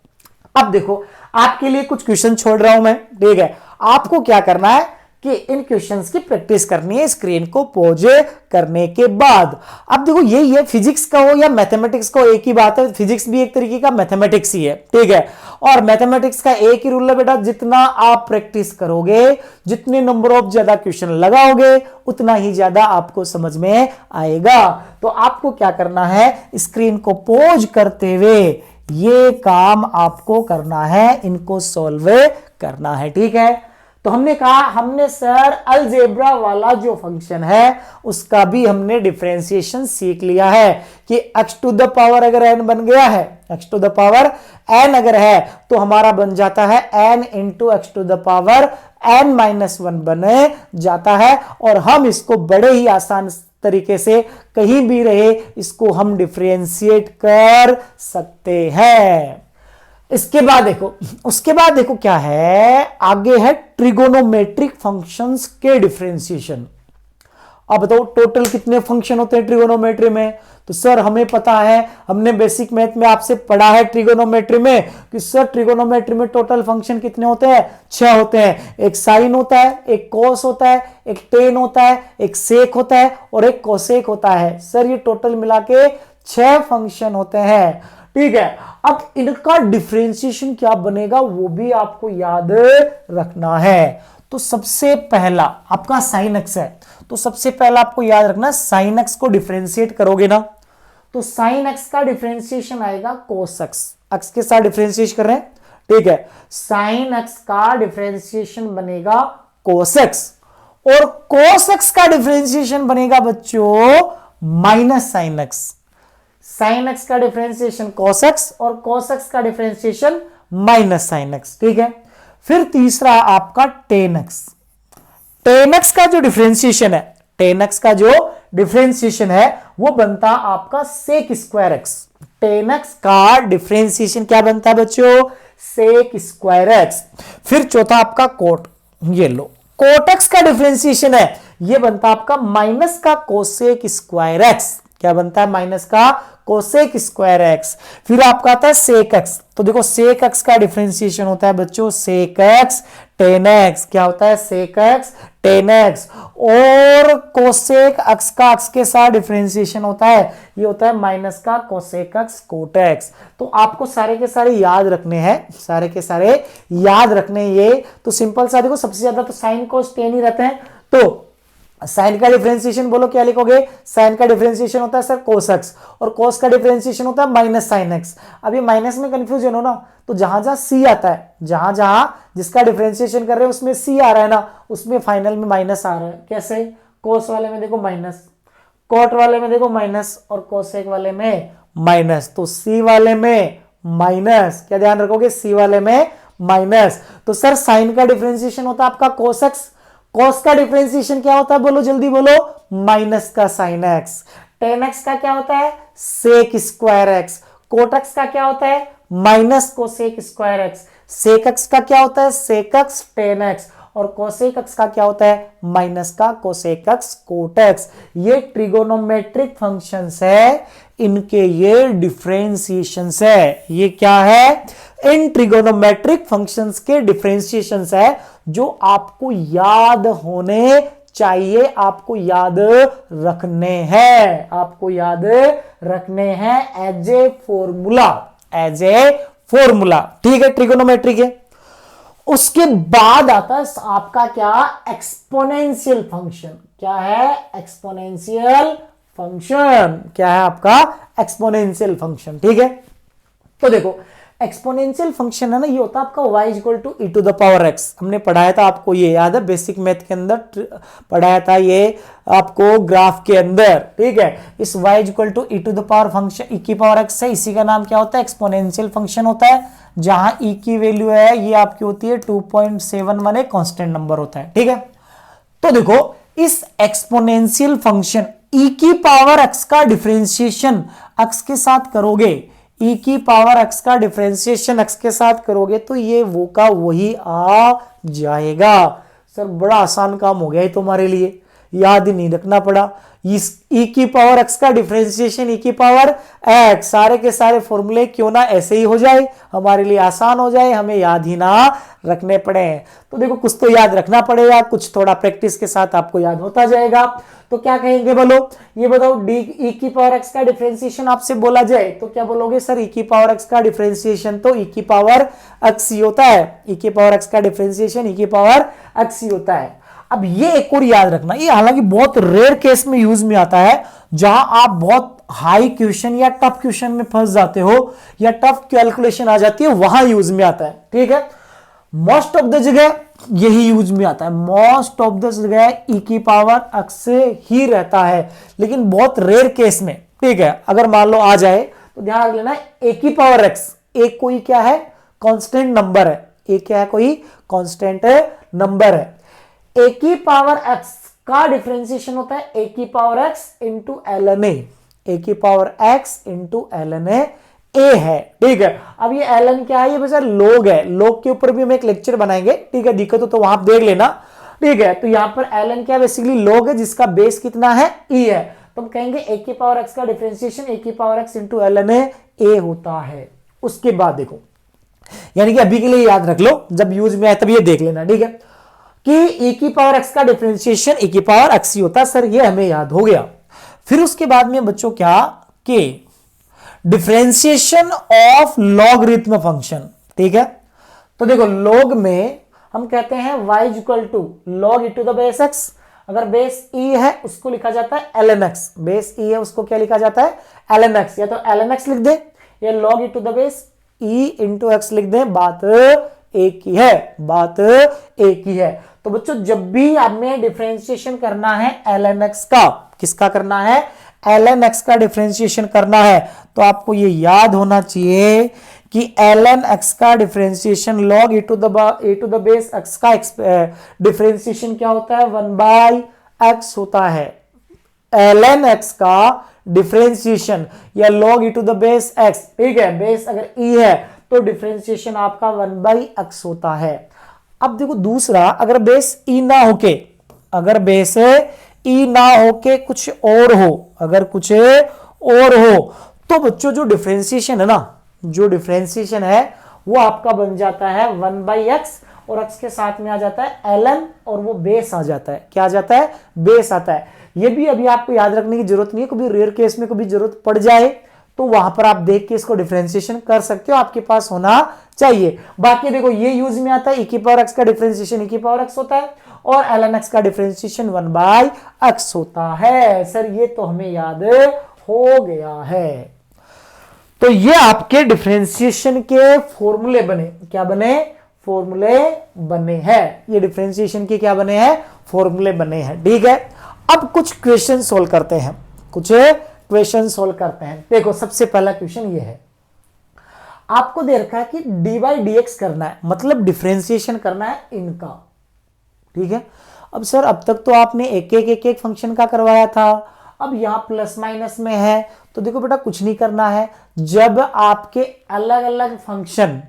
अब देखो आपके लिए कुछ क्वेश्चन छोड़ रहा हूं मैं, ठीक है। आपको क्या करना है कि इन क्वेश्चंस की प्रैक्टिस करनी है स्क्रीन को पॉज करने के बाद। अब देखो ये फिजिक्स का हो या मैथमेटिक्स का हो एक ही बात है, फिजिक्स भी एक तरीके का मैथमेटिक्स ही है, ठीक है। और मैथमेटिक्स का एक ही रूल है बेटा, जितना आप प्रैक्टिस करोगे, जितने नंबर ऑफ ज्यादा क्वेश्चन लगाओगे उतना ही ज्यादा आपको समझ में आएगा। तो आपको क्या करना है? स्क्रीन को पॉज करते हुए ये काम आपको करना है, इनको सॉल्व करना है, ठीक है। तो हमने कहा हमने सर अलजेब्रा वाला जो फंक्शन है उसका भी हमने डिफरेंशिएशन सीख लिया है कि x टू द पावर अगर n बन गया है, x to the power n अगर है तो हमारा बन जाता है n into x to the power n-1 बने जाता है, और हम इसको बड़े ही आसान तरीके से कहीं भी रहे इसको हम डिफरेंशिएट कर सकते हैं। उसके बाद देखो क्या है, आगे है ट्रिगोनोमेट्रिक फंक्शंस के डिफरेंशिएशन। अब बताओ टोटल कितने फंक्शन होते हैं ट्रिगोनोमेट्री में? तो सर हमें पता है, हमने बेसिक मैथ में आपसे पढ़ा है ट्रिगोनोमेट्री में कि सर ट्रिगोनोमेट्री में टोटल फंक्शन कितने होते हैं? 6 होते हैं। एक साइन होता है, एक कोस होता है, एक टेन होता है, एक सेक होता है और एक कोसेक होता है। सर ये टोटल मिला के 6 फंक्शन होते हैं, ठीक है। अब इनका डिफरेंशिएशन क्या बनेगा वो भी आपको याद रखना है। तो सबसे पहला आपका साइन एक्स है, तो सबसे पहला आपको याद रखना साइन एक्स को डिफरेंशिएट करोगे ना, तो साइन एक्स का डिफरेंशिएशन आएगा कोस एक्स। एक्स के साथ डिफरेंशिएट कर रहे हैं, ठीक है। साइन एक्स का डिफरेंशिएशन बनेगा कोस एक्स, और कोस एक्स का डिफरेंशिएशन बनेगा बच्चों minus sine x. Sine x का डिफरेंशिएशन cos x और cos x का डिफरेंशिएशन माइनस साइन एक्स। ठीक है, फिर तीसरा आपका tan x। tan x का जो डिफरेंशिएशन है, tan x का जो डिफरेंशिएशन है वो बनता आपका sec square x। tan x का डिफरेंशिएशन क्या बनता है बच्चों, sec स्क्वायर x। फिर चौथा आपका cot, ये लो cot x का डिफरेंशिएशन है, ये बनता आपका माइनस का कोसेक स्क्वायर एक्स। क्या बनता है, माइनस का कोसेक स्क्वायर एक्स। फिर आपका आता है सेक एक्स। तो देखो सेक एक्स का डिफरेंशिएशन होता है बच्चों सेक एक्स टेन एक्स। क्या होता है, सेक एक्स टेन एक्स। और कोसेक एक्स का एक्स के साथ डिफरेंशिएशन होता है, ये होता है माइनस का कोसेक एक्स कोट एक्स। तो आपको सारे के सारे याद रखने हैं, सारे के सारे याद रखने। ये तो सिंपल सा, देखो सबसे ज्यादा तो साइन कोस टेन ही रहते हैं। तो साइन का डिफरेंशिएशन बोलो क्या लिखोगे, साइन का डिफरेंशिएशन होता है सर कोस एक्स और कोस का डिफरेंशिएशन होता है माइनस साइन एक्स। अभी माइनस में कंफ्यूजन हो ना, तो जहां जहां सी आता है, जहां जहां जिसका डिफरेंशिएशन कर रहे हैं उसमें सी आ रहा है ना, उसमें फाइनल में माइनस आ रहा है। कैसे, कोस वाले में देखो माइनस, कोट वाले में देखो माइनस और कोसेक वाले में माइनस। तो सी वाले में माइनस, क्या ध्यान रखोगे, सी वाले में माइनस। तो सर साइन का डिफरेंशिएशन होता है आपका कोस एक्स, कॉस का डिफरेंशिएशन क्या होता है बोलो जल्दी बोलो, माइनस का साइन एक्स। टेन एक्स का क्या होता है, sec square x. Cot x का क्या होता है, minus cosec square x. Sec x का क्या होता है, सेक एक्स टेन एक्स। और कोसेक एक्स का क्या होता है, माइनस का कोसेक एक्स कोट एक्स। ये ट्रिगोनोमेट्रिक फंक्शंस है, इनके ये डिफरेंशिएशंस है। ये क्या है, इन ट्रिगोनोमेट्रिक फंक्शंस के डिफरेंशिएशंस है जो आपको याद होने चाहिए, आपको याद रखने हैं, आपको याद रखने हैं as a formula, as a formula. ठीक है, ट्रिगोनोमेट्रिक है। उसके बाद आता है आपका क्या, एक्सपोनेंशियल फंक्शन। क्या है, एक्सपोनेंशियल फंक्शन। क्या है आपका, एक्सपोनेंशियल फंक्शन। ठीक है, तो देखो एक्सपोनेंशियल फंक्शन है ना, ये होता है आपका y equal to E to the power x। हमने पढ़ाया था, आपको ये याद है, बेसिक मैथ के अंदर पढ़ाया था ये आपको ग्राफ के अंदर। ठीक है, इस y equal to E to the power function, E की पावर x है, इसी का नाम क्या होता है, एक्सपोनेंशियल फंक्शन होता है। जहां e की वैल्यू है ये आपकी होती है 2.71, एक कांस्टेंट नंबर होता है। ठीक है, तो देखो इस एक्सपोनेंशियल फंक्शन e की पावर x का डिफरेंशिएशन x के साथ करोगे, e की पावर x का डिफरेंशिएशन x के साथ करोगे तो ये वो का वही आ जाएगा। सर बड़ा आसान काम हो गया है तुम्हारे लिए, याद ही नहीं रखना पड़ा। इस e की पावर x का डिफरेंशिएशन e की पावर x, सारे के सारे फॉर्मूले क्यों ना ऐसे ही हो जाए, हमारे लिए आसान हो जाए, हमें याद ही ना रखने पड़े। तो देखो कुछ तो याद रखना पड़ेगा, कुछ थोड़ा प्रैक्टिस के साथ आपको याद होता जाएगा। तो क्या कहेंगे बोलो, ये बताओ डी ई की पावर x का डिफरेंशिएशन आपसे बोला जाए तो क्या बोलोगे, सर ई की पावर x का डिफरेंशिएशन तो ई की पावर x ही होता है। ई की पावर x का डिफरेंशिएशन ई की पावर x ही होता है। अब ये एक और याद रखना, ये हालांकि बहुत रेयर केस में यूज में आता है, जहां आप बहुत हाई क्वेश्चन या टफ क्वेश्चन में फंस जाते हो या टफ कैलकुलेशन आ जाती है, वहां यूज में आता है। ठीक है, मोस्ट ऑफ द जगह यही यूज में आता है, मोस्ट ऑफ द जगह ई की पावर x ही रहता है, लेकिन बहुत रेयर केस में। ठीक है, अगर मान लो आ जाए तो ध्यान रख लेना, ए की पावर x, एक कोई क्या है, कांस्टेंट नंबर है। ए क्या है, कोई कांस्टेंट नंबर है। ए की पावर x का डिफरेंशिएशन होता है ए की power x into ln a, ए की power x into ln a है। ठीक है, अब ये ln क्या है, ये बस लोग है, लोग के ऊपर भी हम एक लेक्चर बनाएंगे। ठीक है, दिक्कत हो तो वहां देख लेना। ठीक है, तो यहां पर ln क्या बेसिकली लोग है, जिसका बेस कितना है, e है। तो हम कहेंगे ए की पावर x का डिफरेंशिएशन ए की power x into ln a होता है। उसके बाद देखो, यानी कि अभी के लिए याद रख लो, जब यूज में आए तब ये देख लेना। ठीक है, कि e की पावर x का डिफरेंशिएशन e की पावर x ही होता है। सर ये हमें याद हो गया। फिर उसके बाद में बच्चों क्या, कि डिफरेंशिएशन ऑफ लॉगरिथम फंक्शन। ठीक है, तो देखो लॉग में हम कहते हैं y equal to log e to the base x। अगर बेस e है उसको लिखा जाता है ln x, बेस e है उसको क्या लिखा जाता है, ln x। या तो ln x लिख दे या log e to the base e into x लिख दे, बात एक ही है, बात एक ही है। तो बच्चों जब भी हमें डिफरेंशिएशन करना है ln x का, किसका करना है, ln x का डिफरेंशिएशन करना है तो आपको ये याद होना चाहिए कि ln x का differentiation log e to the base x का डिफरेंशिएशन क्या होता है 1/x होता है। ln x का डिफरेंशिएशन या log e to the base x, ठीक है, बेस अगर e है तो डिफरेंशिएशन आपका 1/x होता है। अब देखो दूसरा, अगर बेस e ना होके, अगर बेस ई ना होके कुछ और हो, अगर कुछ और हो तो बच्चों जो डिफरेंशिएशन है ना, जो डिफरेंशिएशन है वो आपका बन जाता है 1/x और x के साथ में आ जाता है ln और वो बेस आ जाता है। क्या आ जाता है? बेस आता है। ये भी अभी आपको याद रखने की जरूरत नहीं है, कभी रेयर केस में कभी जरूरत पड़ जाए तो वहां पर आप देख के इसको डिफरेंशिएशन कर सकते हो, आपके पास होना चाहिए। बाकी देखो ये यूज में आता है, e की पावर x का डिफरेंशिएशन e की पावर x होता है और ln x का डिफरेंशिएशन 1/x होता है। सर ये तो हमें याद हो गया है। तो ये आपके डिफरेंशिएशन के फॉर्मूले बने। क्या बने? फॉर्मूले बने हैं। ये डिफरेंशिएशन के क्या बने हैं? फॉर्मूले बने हैं। ठीक है, अब कुछ क्वेश्चन सोल्व करते हैं, कुछ क्वेश्चन सोल्व करते हैं। देखो सबसे पहला क्वेश्चन ये है, आपको दे रखा है कि dy dx करना है, मतलब डिफरेंशिएशन करना है इनका। ठीक है, अब सर अब तक तो आपने एक फंक्शन का करवाया था, अब यहां प्लस माइनस में है तो देखो बेटा कुछ नहीं करना है। जब आपके अलग अलग फंक्शन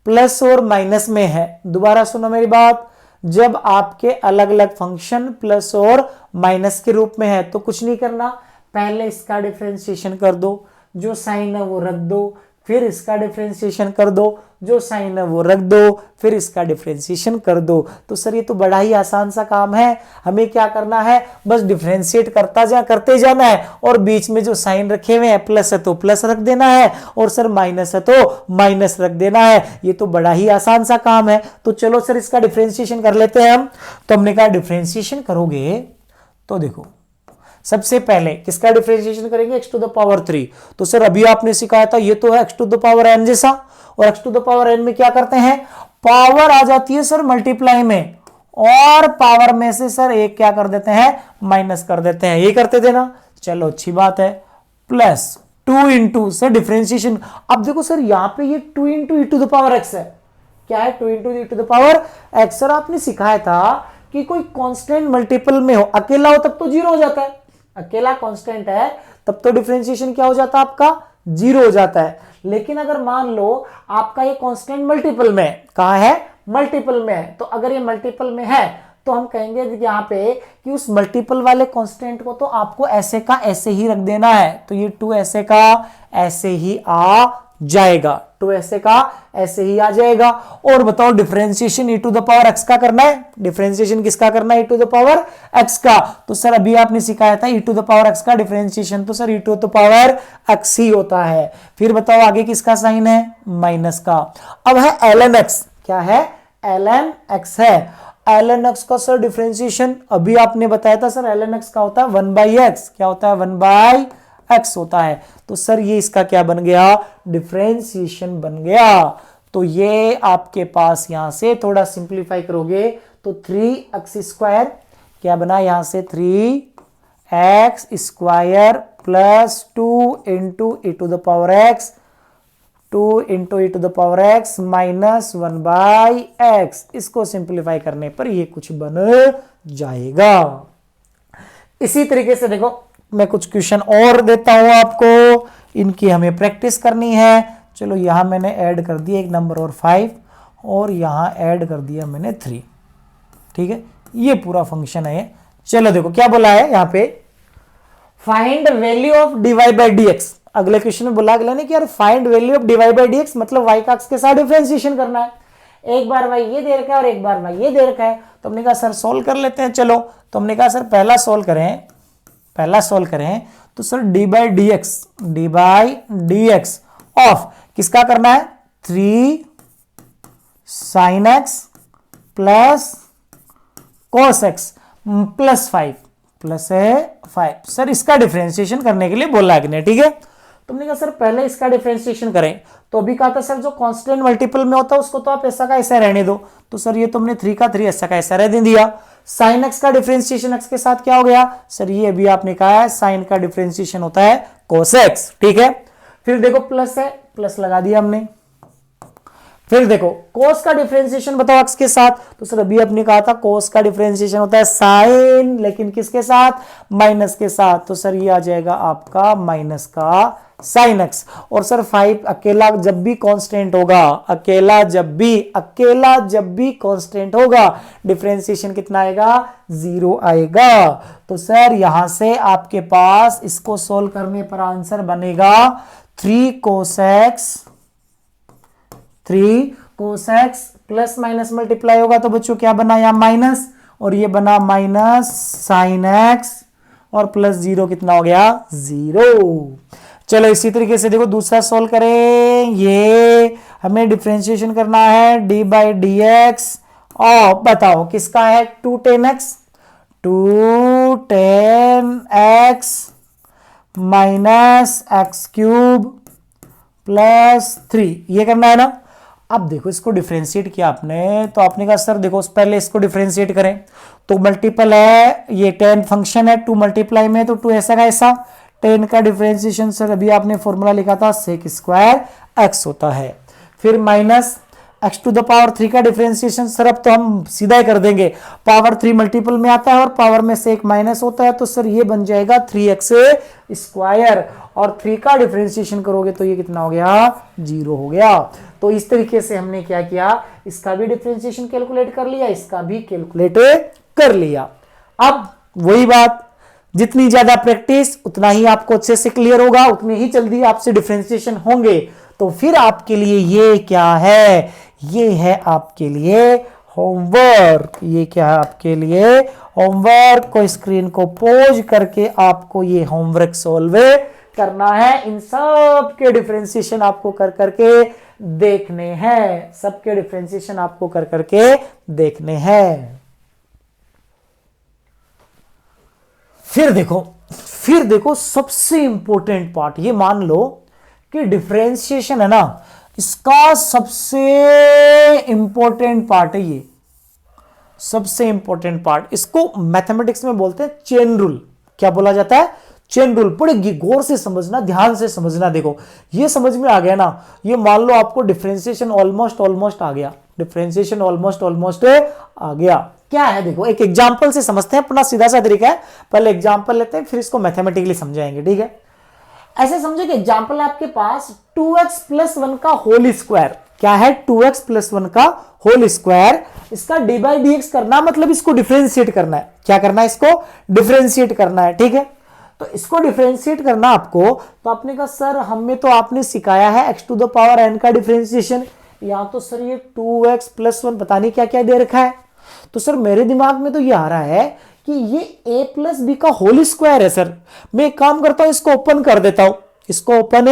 प्लस और माइनस में है, दोबारा सुनो मेरी बात, जब आपके अलग अलग फंक्शन प्लस और माइनस के रूप में है तो कुछ नहीं करना, पहले इसका डिफरेंशिएशन कर दो, जो साइन है वो रख दो, फिर इसका डिफरेंशिएशन कर दो, जो साइन है वो रख दो, फिर इसका डिफरेंशिएशन कर दो। तो सर ये तो बड़ा ही आसान सा काम है, हमें क्या करना है, बस डिफरेंशिएट करते जाना है और बीच में जो साइन रखे हुए हैं, प्लस है तो प्लस रख देना है और सर माइनस है तो माइनस रख देना है। ये तो बड़ा ही आसान सा काम है। तो चलो सर इसका डिफरेंशिएशन कर लेते हैं हम। तो हमने कहा डिफरेंशिएशन करोगे तो देखो सबसे पहले किसका डिफरेंशिएशन करेंगे, x टू द पावर 3। तो सर अभी आपने सिखाया था ये तो है x to the power n जैसा, और x to the power n में क्या करते हैं, पावर आ जाती है सर मल्टीप्लाई में, और पावर में से सर एक क्या कर देते हैं, माइनस कर देते हैं। ये करते थे ना, चलो अच्छी बात है। Plus 2 into sir differentiation. अब देखो सर यहां पे ये 2 into e to the power x है। क्या है? 2 into e to the power x। Sir आपने सिखाया था कि कोई कांस्टेंट मल्टीपल में हो, अकेला हो तब तो जीरो हो जाता है, अकेला कांस्टेंट है तब तो डिफरेंशिएशन क्या हो जाता है आपका, जीरो हो जाता है। लेकिन अगर मान लो आपका ये कांस्टेंट मल्टीपल में, कहां है, मल्टीपल में है, तो अगर ये मल्टीपल में है तो हम कहेंगे यहां पे कि उस मल्टीपल वाले कांस्टेंट को तो आपको ऐसे का ऐसे ही रख देना है। तो ये 2 ऐसे का ऐसे ही आ जाएगा, 2 ऐसे का ऐसे ही आ जाएगा। और बताओ differentiation e to the power x का करना है, डिफरेंशिएशन किसका करना है, e to the power x का। तो सर अभी आपने सिखाया था e to the power x का डिफरेंशिएशन, तो sir e to the power x ही होता है। फिर बताओ आगे किसका साइन है, माइनस का। अब है ln x, क्या है, ln x है। ln x का सर डिफरेंशिएशन अभी आपने बताया था सर ln x का होता है 1/x। क्या होता है, 1/x होता है। तो सर ये इसका क्या बन गया, डिफरेंशिएशन बन गया। तो ये आपके पास यहां से थोड़ा सिंप्लीफाई करोगे तो 3x स्क्वायर क्या बना, यहां से 3x square plus 2 into e to the power x, 2 into e to the power x माइनस 1/x। इसको सिंप्लीफाई करने पर ये कुछ बन जाएगा। इसी तरीके से देखो मैं कुछ क्वेश्चन और देता हूं आपको, इनकी हमें प्रैक्टिस करनी है। चलो यहां मैंने ऐड कर दिया एक नंबर और 5, और यहां ऐड कर दिया मैंने 3। ठीक है, ये पूरा फंक्शन है। चलो देखो क्या बोला है यहां पे, find value of dy by dx। अगले क्वेश्चन में बोला गया नहीं कि यार find value of dy by dx मतलब y का x के साथ डिफरेंशिएशन करना है। एक बार y ये दे रखा है और एक बार y ये दे रखा है। तो हमने कहा सर सोल्व कर लेते हैं। चलो तो हमने कहा सर पहला सोल्व करें तो sir D by D x of किसका करना है, 3 sine x plus cos x plus 5 sir इसका डिफरेंशिएशन करने के लिए बोला है। ठीक है, तुमने कहा सर पहले इसका डिफरेंशिएशन करें, तो अभी कहा था सर जो कांस्टेंट मल्टीपल में होता है उसको तो आप ऐसा का ऐसा रहने दो, तो सर ये तुमने 3 का 3 ऐसा का ऐसा रहने दिया। साइन एक्स का डिफरेंशिएशन एक्स के साथ क्या हो गया सर, ये अभी आपने कहा है साइन का डिफरेंशिएशन होता है कोस एक्स, ठीक है। फिर देखो प्लस है, प्लस लगा दिया हमने। फिर देखो कोस का डिफरेंशिएशन बताओ एक्स के साथ, तो सर अभी अपने कहा था कोस का डिफरेंशिएशन होता है साइन, लेकिन किसके साथ, माइनस के साथ, तो सर ये आ जाएगा आपका माइनस का साइन एक्स। और सर 5 अकेला जब भी कांस्टेंट होगा, अकेला जब भी कांस्टेंट होगा, डिफरेंशिएशन कितना आएगा, 0 आएगा। तो सर यहां से आपके पास इसको सोल्व करने पर आंसर बनेगा 3 cos x plus minus multiply होगा, तो बच्चों क्या बना यहां माइनस, और ये बना माइनस साइन x, और प्लस 0 कितना हो गया, 0। चलो इसी तरीके से देखो दूसरा सॉल्व करें, ये हमें डिफरेंशिएशन करना है डी बाई डी एक्स, और बताओ किसका है, 210x minus x cube plus 3, ये करना है ना। अब देखो इसको डिफरेंशिएट किया आपने, तो आपने कहा सर देखो पहले इसको डिफरेंशिएट करें, तो मल्टीपल है, ये 10 फंक्शन है, 2 मल्टीप्लाई में तो 2 ऐसा का ऐसा, 10 का डिफरेंशिएशन सर अभी आपने फॉर्मूला लिखा था सेक स्क्वायर एक्स होता है। फिर minus x to the power 3 का डिफरेंशिएशन सर अब तो हम सीधा ही कर देंगे, पावर 3 मल्टीपल में आता है और पावर में से एक माइनस होता है, तो सर ये बन जाएगा 3x स्क्वायर, और 3 का डिफरेंशिएशन करोगे तो ये कितना हो गया, 0 हो गया। तो इस तरीके से हमने क्या किया, इसका भी डिफरेंशिएशन कैलकुलेट कर लिया, इसका भी कैलकुलेट कर लिया। अब वही बात, जितनी ज्यादा प्रैक्टिस उतना ही आपको अच्छे से क्लियर होगा, उतनी ही जल्दी आपसे डिफरेंशिएशन होंगे। तो फिर आपके लिए ये क्या है, ये है आपके लिए होमवर्क, ये क्या है आपके लिए होमवर्क, को स्क्रीन को पॉज करके आपको ये होमवर्क सॉल्व करना है। इन सब के डिफरेंशिएशन आपको कर करके देखने हैं, सबके डिफरेंशिएशन आपको कर करके देखने हैं। फिर देखो सबसे इंपॉर्टेंट पार्ट, ये मान लो कि डिफरेंशिएशन है ना, इसका सबसे इंपॉर्टेंट पार्ट है ये, सबसे इंपॉर्टेंट पार्ट, इसको मैथमेटिक्स में बोलते हैं चेन रूल। क्या बोला जाता है, चेन रूल। बड़े गौर से समझना, ध्यान से समझना। देखो ये समझ में आ गया ना, ये मान लो आपको डिफरेंशिएशन ऑलमोस्ट आ गया, डिफरेंशिएशन ऑलमोस्ट आ गया। क्या है देखो एक एग्जांपल से समझते हैं, अपना सीधा सा तरीका है, पहले एग्जांपल लेते हैं फिर इसको मैथमेटिकली समझाएंगे, ठीक है। ऐसे समझो कि एग्जांपल है आपके पास 2x प्लस 1 का होल स्क्वायर, क्या है 2x प्लस 1 का होल स्क्वायर, इसका डी बाई डी एक्स करना, मतलब इसको डिफरेंशिएट करना है। क्या करना है, इसको डिफरेंशिएट करना है, ठीक है। तो इसको डिफरेंशिएट करना आपको, तो आपने कहा सर हमें तो आपने सिखाया है x to the power n का डिफरेंशिएशन, या तो सर ये 2x प्लस 1 पता नहीं क्या क्या दे रखा है। तो सर मेरे दिमाग में तो ये आ रहा है कि ये a प्लस बी का होल स्क्वायर है। सर मैं एक काम करता हूं, इसको ओपन कर देता हूं, इसको ओपन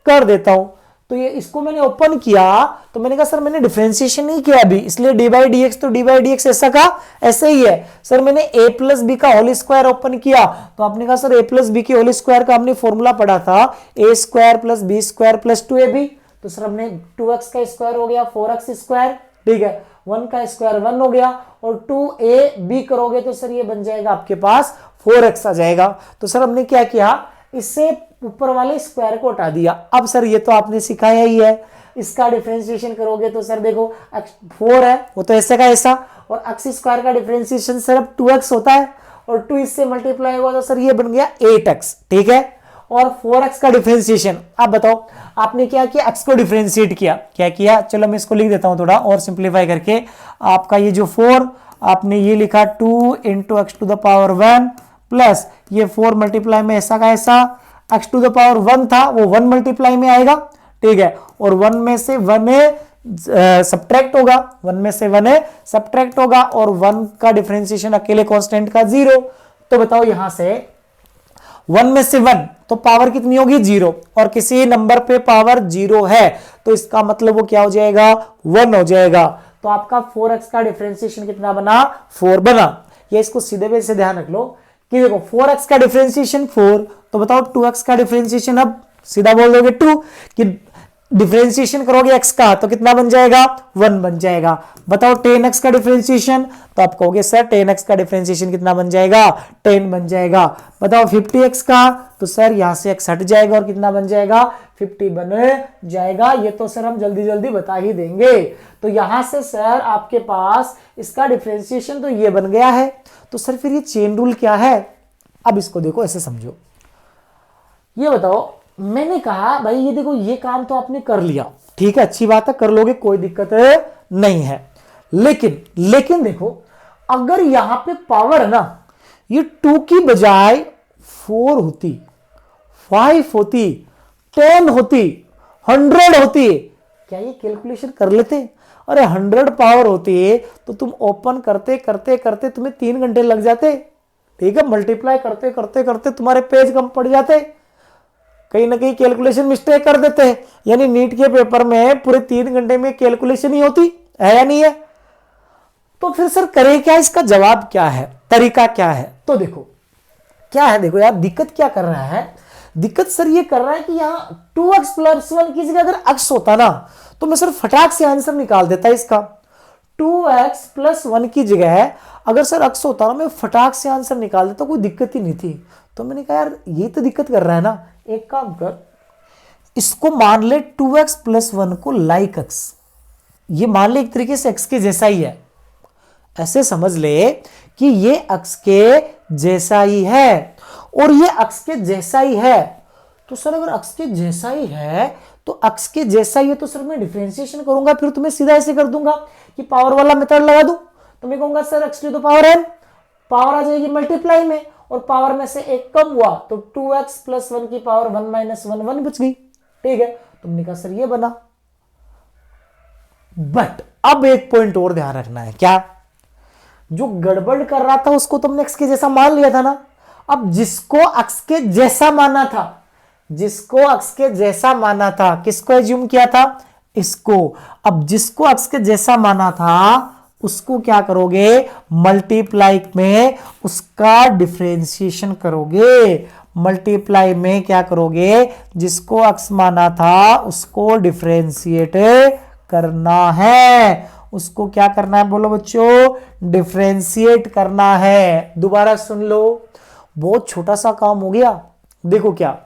कर देता हूं। तो ये इसको मैंने ओपन किया, तो मैंने कहा सर मैंने डिफरेंशिएशन नहीं किया अभी, इसलिए डी बाई डी एक्स, तो डी बाई डी एक्स ऐसा का ऐसे ही है। सर मैंने a प्लस बी का होल स्क्वायर ओपन किया, तो आपने कहा सर a प्लस बी के होल स्क्वायर का हमने फॉर्मूला पढ़ा था a square plus b square plus 2ab। तो सर हमने 2x का स्क्वायर हो गया 4x स्क्वायर, ठीक है, 1 का स्क्वायर 1 हो गया, और 2ab करोगे तो सर ये बन जाएगा आपके पास 4x आ जाएगा। तो सर हमने क्या किया, इससे ऊपर वाले स्क्वायर को हटा दिया। अब सर ये तो आपने सिखाया ही है, इसका डिफरेंशिएशन करोगे तो सर देखो 4 है वो तो ऐसे का ऐसा, और x स्क्वायर का डिफरेंशिएशन सर अब 2x होता है, और 2 इससे मल्टीप्लाई हुआ तो सर ये बन गया 8x, ठीक है। और 4x का डिफरेंशिएशन, अब बताओ आपने क्या किया, x को डिफरेंशिएट किया, क्या किया, चलो मैं इसको लिख देता हूं थोड़ा और सिंप्लीफाई करके। आपका ये जो 4 आपने ये लिखा 2 into x to the power 1 plus ये 4 मल्टीप्लाई में ऐसा का ऐसा, x टू द पावर 1 था वो 1 मल्टीप्लाई में आएगा, ठीक है, और 1 में से 1 सब्ट्रैक्ट होगा, 1 में से 1 सब्ट्रैक्ट होगा, और 1 का डिफरेंशिएशन अकेले कांस्टेंट का 0। तो बताओ यहां से 1 में से 1 तो पावर कितनी होगी 0, और किसी नंबर पे पावर 0 है तो इसका मतलब वो क्या हो जाएगा 1 हो जाएगा। तो आपका 4x का डिफरेंशिएशन कितना बना 4 बना। ये इसको सीधे पे से ध्यान रख लो कि देखो 4x का डिफरेंशिएशन 4, तो बताओ 2x का डिफरेंशिएशन अब सीधा बोल दोगे 2 कि डिफरेंशिएशन करोगे x का तो कितना बन जाएगा 1 बन जाएगा। बताओ 10x का डिफरेंशिएशन, तो आप कहोगे सर 10x का डिफरेंशिएशन कितना बन जाएगा 10 बन जाएगा। बताओ 50x का, तो सर यहां से x हट जाएगा और कितना बन जाएगा 50 बन जाएगा। ये तो सर हम जल्दी जल्दी बता ही देंगे। तो यहां से सर आपके पास इसका डिफरेंशिएशन तो ये बन गया है। तो सर फिर ये चेन रूल क्या है? अब इसको देखो ऐसे समझो, ये बताओ, मैंने कहा भाई ये देखो ये काम तो आपने कर लिया, ठीक है अच्छी बात है, कर लोगे कोई दिक्कत नहीं है, लेकिन देखो अगर यहां पे पावर ना ये 2 की बजाय 4 होती, 5 होती, 10 होती, 100 होती, क्या ये कैलकुलेशन कर लेते? अरे 100 पावर होती है तो तुम ओपन करते करते करते तुम्हें 3 घंटे लग जाते, ठीक है, मल्टीप्लाई करते करते करते तुम्हारे पेज कम पड़ जाते, कहीं ना कहीं कैलकुलेशन मिस्टेक कर देते हैं। यानी नीट के पेपर में पूरे 3 घंटे में कैलकुलेशन ही होती है या नहीं है? तो फिर सर करें क्या, इसका जवाब क्या है, तरीका क्या है? तो देखो क्या है, देखो यार दिक्कत क्या कर रहा है, दिक्कत सर ये कर रहा है कि यहाँ 2x + 1 की जगह अगर x होता ना तो मैं सर फटाक से आंसर निकाल देता इसका। 2x + 1 की जगह अगर सर x होता ना मैं फटाक से आंसर निकाल देता, कोई दिक्कत ही नहीं थी। तो मैंने कहा यार ये तो दिक्कत कर रहा है ना, एक काम कर, इसको मान ले 2x + 1 को लाइक x, ये मान ले एक तरीके से x के जैसा ही है, ऐसे समझ ले कि ये x के जैसा ही है और ये x के जैसा ही है। तो सर अगर x के जैसा ही है तो x के जैसा ही है तो सर मैं डिफरेंशिएशन करूंगा, फिर तुम्हें सीधा ऐसे कर दूंगा कि पावर वाला मेथड लगा दूं, तो मैं कहूंगा सर x⁴n पावर आ जाएगी मल्टीप्लाई में और पावर में से एक कम हुआ तो 2x + 1 की पावर 1 - 1 1 बच गई, ठीक है। तुमने कहा सर ये बना, बट अब एक पॉइंट और ध्यान रखना है, क्या? जो गड़बड़ कर रहा था उसको तुमने x के जैसा मान लिया था ना, अब जिसको x के जैसा माना था, जिसको x के जैसा माना था, किसको एज्यूम किया था? इसको। अब जिसको x के जैसा माना था उसको क्या करोगे? मल्टीप्लाई में उसका डिफरेंशिएशन करोगे, मल्टीप्लाई में क्या करोगे? जिसको x माना था उसको डिफरेंशिएट करना है, उसको क्या करना है बोलो बच्चों? डिफरेंशिएट करना है। दोबारा सुन लो, बहुत छोटा सा काम हो गया। देखो क्या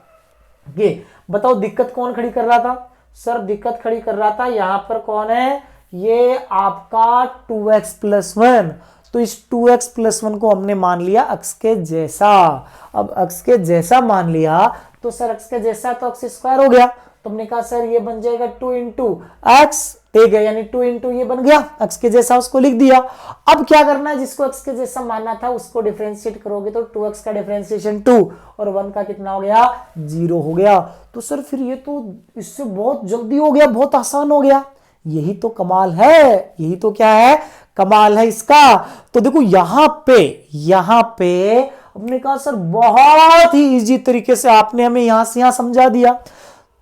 ये बताओ, दिक्कत कौन खड़ी कर रहा था? सर दिक्कत खड़ी कर रहा था यहां पर कौन है? ये आपका 2x + 1। तो इस 2x + 1 को हमने मान लिया x के जैसा। अब x के जैसा मान लिया तो सर x के जैसा तो x² हो गया। तुमने कहा सर ये बन जाएगा 2 × x, ठीक है, यानी 2 × ये बन गया x के जैसा, उसको लिख दिया। अब क्या करना है? जिसको x के जैसा मानना था उसको डिफरेंशिएट करोगे तो 2x का डिफरेंशिएशन 2 और 1 का कितना हो गया? 0 हो गया। तो सर फिर ये तो इससे बहुत जल्दी हो गया, बहुत आसान हो गया। यही तो कमाल है, यही तो क्या है? कमाल है इसका। तो देखो यहां पे हमने कहा सर बहुत ही इजी तरीके से आपने हमें यहां से यहां समझा दिया।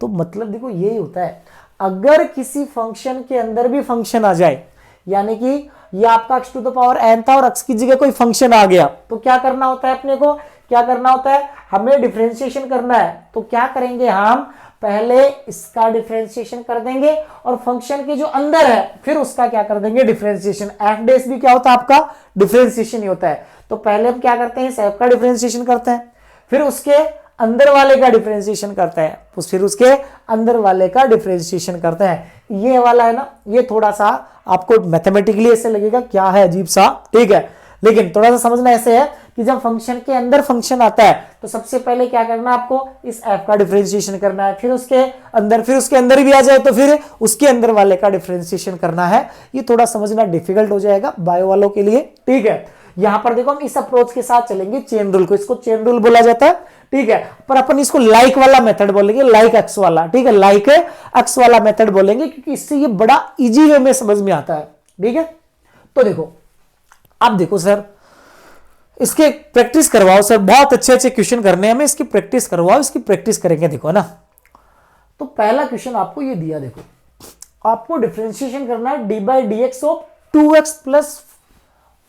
तो मतलब देखो यही होता है, अगर किसी फंक्शन के अंदर भी फंक्शन आ जाए, यानी कि ये आपका x⁴n था और x की जगह कोई फंक्शन आ गया, तो क्या करना होता है अपने को? क्या करना होता है? हमें डिफरेंशिएशन करना है। तो क्या करेंगे हम? पहले इसका डिफरेंशिएशन कर देंगे और फंक्शन के जो अंदर है फिर उसका क्या कर देंगे? डिफरेंशिएशन। f' भी क्या होता है? आपका डिफरेंशिएशन ही होता है। तो पहले हम क्या करते हैं? इस f का डिफरेंशिएशन करते हैं, फिर उसके अंदर वाले का डिफरेंशिएशन करते हैं, फिर उसके अंदर वाले का डिफरेंशिएशन करते हैं। ये वाला है ना, ये थोड़ा सा आपको मैथमेटिकली ऐसे लगेगा क्या है अजीब सा, ठीक है, लेकिन थोड़ा सा समझना ऐसे है कि जब फंक्शन के अंदर फंक्शन आता है तो सबसे पहले क्या करना है आपको? इस f का डिफरेंशिएशन करना है, फिर उसके अंदर भी आ जाए तो फिर उसके अंदर वाले का डिफरेंशिएशन करना है। ये थोड़ा समझना डिफिकल्ट हो जाएगा बायो वालों के लिए, ठीक है। यहां पर देखो हम इस अप्रोच के साथ चलेंगे, चेन रूल को, इसको चेन रूल बोला जाता है, ठीक है, पर अपन इसको लाइक वाला मेथड बोलेंगे, लाइक एक्स वाला, ठीक है, लाइक एक्स वाला मेथड बोलेंगे क्योंकि इससे ये बड़ा इजी वे में समझ में आता है, ठीक है। तो देखो आप देखो सर, इसके प्रैक्टिस करवाओ सर, बहुत अच्छे अच्छे क्वेश्चन करने हैं हमें, इसकी प्रैक्टिस करवाओ, इसकी प्रैक्टिस करेंगे, देखो ना। तो पहला क्वेश्चन आपको ये दिया, देखो आपको डिफरेंशिएशन करना है d/dx ऑफ 2x +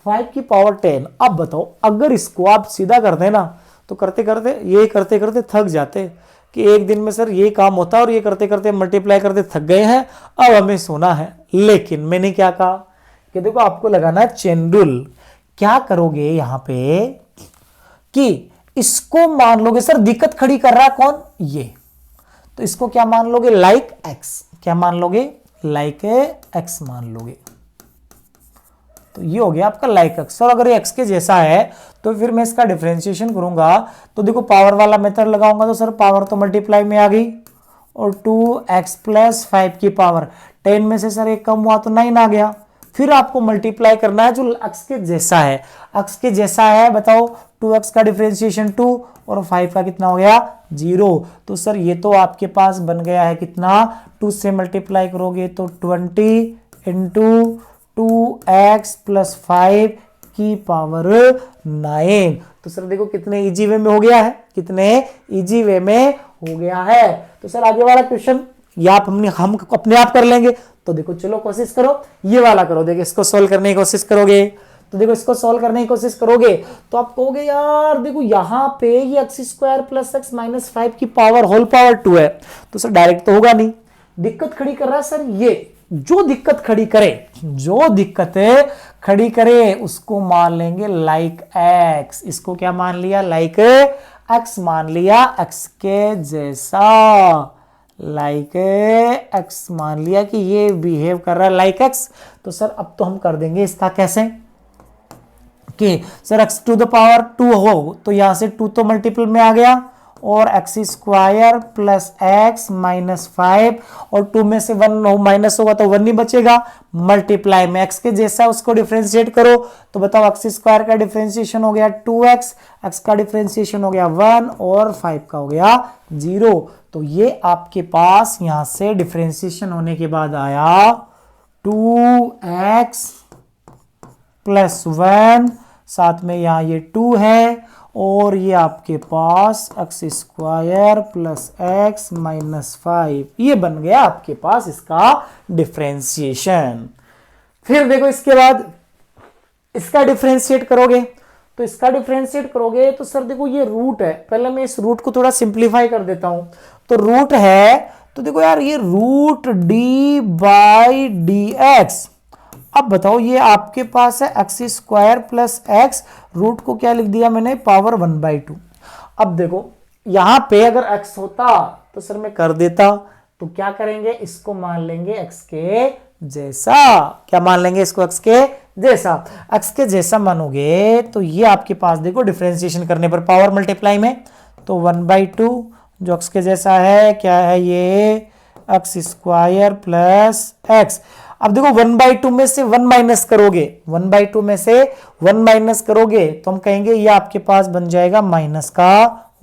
5 की पावर 10। अब बताओ अगर इसको आप सीधा कर देना तो करते करते थक जाते, कि एक दिन में सर ये काम होता है और ये करते करते मल्टीप्लाई करते थक गए हैं, अब हमें सोना है। लेकिन मैंने क्या कहा कि देखो आपको लगाना है चेन रूल। क्या करोगे यहां पे कि इसको मान लोगे, सर दिक्कत खड़ी कर रहा है कौन, ये, तो इसको क्या मान लोगे, लाइक एक्स। क्या मान लोगे, लाइक एक्स मान लोगे। तो ये हो गया आपका लाइक एक्स। और अगर ये एक्स के जैसा है तो फिर मैं इसका डिफरेंशिएशन करूंगा, तो देखो पावर वाला मेथड लगाऊंगा तो सर पावर तो मल्टीप्लाई में आ गई, और 2x प्लस 5 की पावर 10 में से सर एक कम हुआ तो 9 आ गया। फिर आपको मल्टीप्लाई करना है जो एक्स के जैसा है। एक्स के जैसा है बताओ, 2x का डिफरेंशिएशन 2 और 5 का कितना हो गया 0। तो सर ये तो आपके पास बन गया है कितना, 2 से मल्टीप्लाई करोगे तो 20 इंटू 2x प्लस 5 की पावर 9। तो सर देखो कितने इजी वे में हो गया है, कितने इजी वे में हो गया है। तो सर आगे वाला क्वेश्चन या हम अपने आप कर लेंगे। तो देखो चलो कोशिश करो, ये वाला करो। देखो इसको सॉल्व करने की कोशिश करोगे, तो देखो इसको सॉल्व करने की कोशिश करोगे तो आप कहोगे यार देखो यहां पे ये x square plus X minus 5 की पावर होल पावर 2 है, तो सर डायरेक्ट तो होगा नहीं, दिक्कत खड़ी कर रहा है सर ये। जो दिक्कत खड़ी करे, जो दिक्कत खड़ी करे उसको मान लेंगे लाइक एक्स। इसको क्या मान लिया, लाइक एक्स मान लिया, एक्स के जैसा, लाइक एक्स मान लिया कि ये बिहेव कर रहा है लाइक एक्स। तो सर अब तो हम कर देंगे इसका कैसे कि sir x to the power 2 हो तो यहां से 2 तो मल्टीपल में आ गया, और x square plus X minus 5, और 2 में से 1 माइनस होगा तो 1 ही बचेगा, मल्टीप्लाई में एक्स के जैसा उसको डिफरेंशिएट करो। तो बताओ एक्स स्क्वायर का डिफरेंशिएशन हो गया 2x, एक्स का डिफरेंशिएशन हो गया 1 और 5 का हो गया 0। तो ये आपके पास यहां से डिफरेंशिएशन होने के बाद आया 2x प्लस 1, साथ में यहां ये 2 है, और ये आपके पास X square plus X minus 5, ये बन गया आपके पास इसका डिफरेंशिएशन। फिर देखो इसके बाद इसका डिफरेंशिएट करोगे, तो इसका डिफरेंशिएट करोगे तो सर देखो ये रूट है, पहले मैं इस रूट को थोड़ा सिंप्लीफाई कर देता हूं। तो रूट है तो देखो यार ये root d by D x. अब बताओ ये आपके पास है x square plus x, root को क्या लिख दिया मैंने, पावर 1/2। अब देखो यहां पे अगर x होता तो सर मैं कर देता, तो क्या करेंगे इसको मान लेंगे x के जैसा। क्या मान लेंगे इसको, x के जैसा। x के जैसा मानोगे तो ये आपके पास देखो डिफरेंशिएशन करने पर पावर मल्टीप्लाई में, तो 1/2 जो x के जैसा है क्या है ये एक्स स्क्वायर प्लस एक्स। अब देखो 1/2 में से 1 माइनस करोगे, 1/2 में से 1 माइनस करोगे तो हम कहेंगे ये आपके पास बन जाएगा माइनस का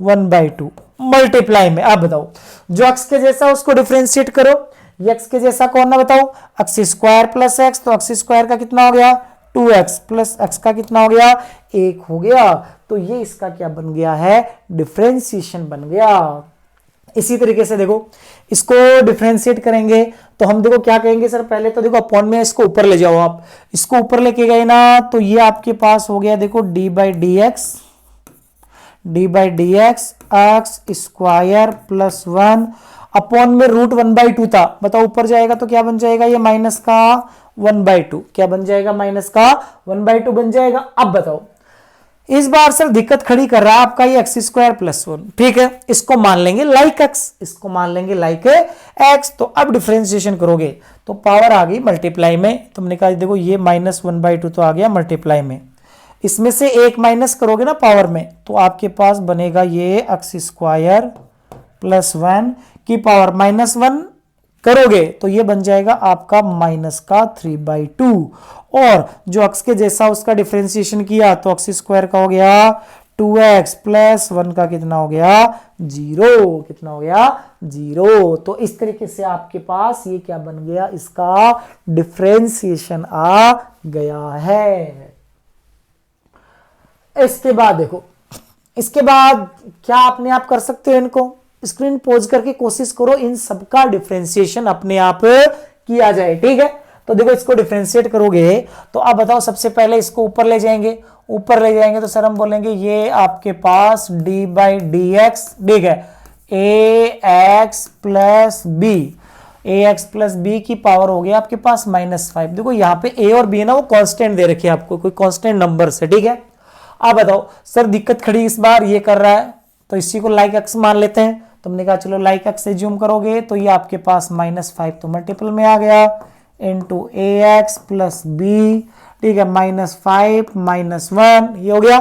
1/2 मल्टीप्लाई में। अब बताओ जो एक्स के जैसा उसको डिफरेंशिएट करो, ये एक्स के जैसा कौन ना बताओ, एक्स स्क्वायर प्लस एक्स, तो एक्स स्क्वायर का कितना हो गया 2x प्लस एक्स का कितना हो गया 1 हो गया। तो ये इसका क्या बन गया है, डिफरेंशिएशन बन गया। इसी तरीके से देखो इसको डिफरेंशिएट करेंगे तो हम देखो क्या कहेंगे सर, पहले तो देखो अपॉन में इसको ऊपर ले जाओ, आप इसको ऊपर लेके गए ना तो ये आपके पास हो गया देखो d by D x X square plus 1 upon में रूट 1/2 था। बताओ ऊपर जाएगा तो क्या बन जाएगा, ये माइनस का 1/2, क्या बन जाएगा माइनस का 1/2 बन जाएगा। अब बताओ इस बार सर दिक्कत खड़ी कर रहा है आपका ये एक्स स्क्वायर प्लस 1, ठीक है, इसको मान लेंगे लाइक एक्स, इसको मान लेंगे लाइक एक्स। तो अब डिफरेंशिएशन करोगे तो पावर आ गई मल्टीप्लाई में, तुमने कहा देखो ये माइनस 1/2 तो आ गया मल्टीप्लाई में, इसमें से 1 माइनस करोगे ना पावर में तो आपके पास बनेगा ये एक्स स्क्वायर प्लस 1 की पावर -1 करोगे तो ये बन जाएगा आपका माइनस का 3/2, और जो एक्स के जैसा उसका डिफरेंशिएशन किया तो एक्स स्क्वायर का हो गया 2x प्लस 1 का कितना हो गया 0, कितना हो गया 0। तो इस तरीके से आपके पास ये क्या बन गया, इसका डिफरेंशिएशन आ गया है। इसके बाद देखो, इसके बाद क्या अपने आप कर सकते हो, इनको स्क्रीन पॉज करके कोशिश करो इन सबका डिफरेंशिएशन अपने आप किया जाए, ठीक है। तो देखो इसको डिफरेंशिएट करोगे तो अब बताओ सबसे पहले इसको ऊपर ले जाएंगे, ऊपर ले जाएंगे तो सर हम बोलेंगे ये आपके पास डी बाई डी एक्स, ठीक है, ए एक्स प्लस बी, ए एक्स प्लस बी की पावर हो गया आपके पास -5। देखो यहाँ पे ए और बी ना वो कांस्टेंट दे रखे हैं आपको, कोई कांस्टेंट नंबर से, ठीक है। अब बताओ सर दिक्कत खड़ी इस बार ये कर रहा है, तो इसी को लाइक एक्स मान लेते हैं। तुमने कहा चलो लाइक एक्स से जूम करोगे तो ये आपके पास -5 तो मल्टीपल में आ गया इंटू ए एक्स प्लस बी, ठीक है, -5 -1 ये हो गया।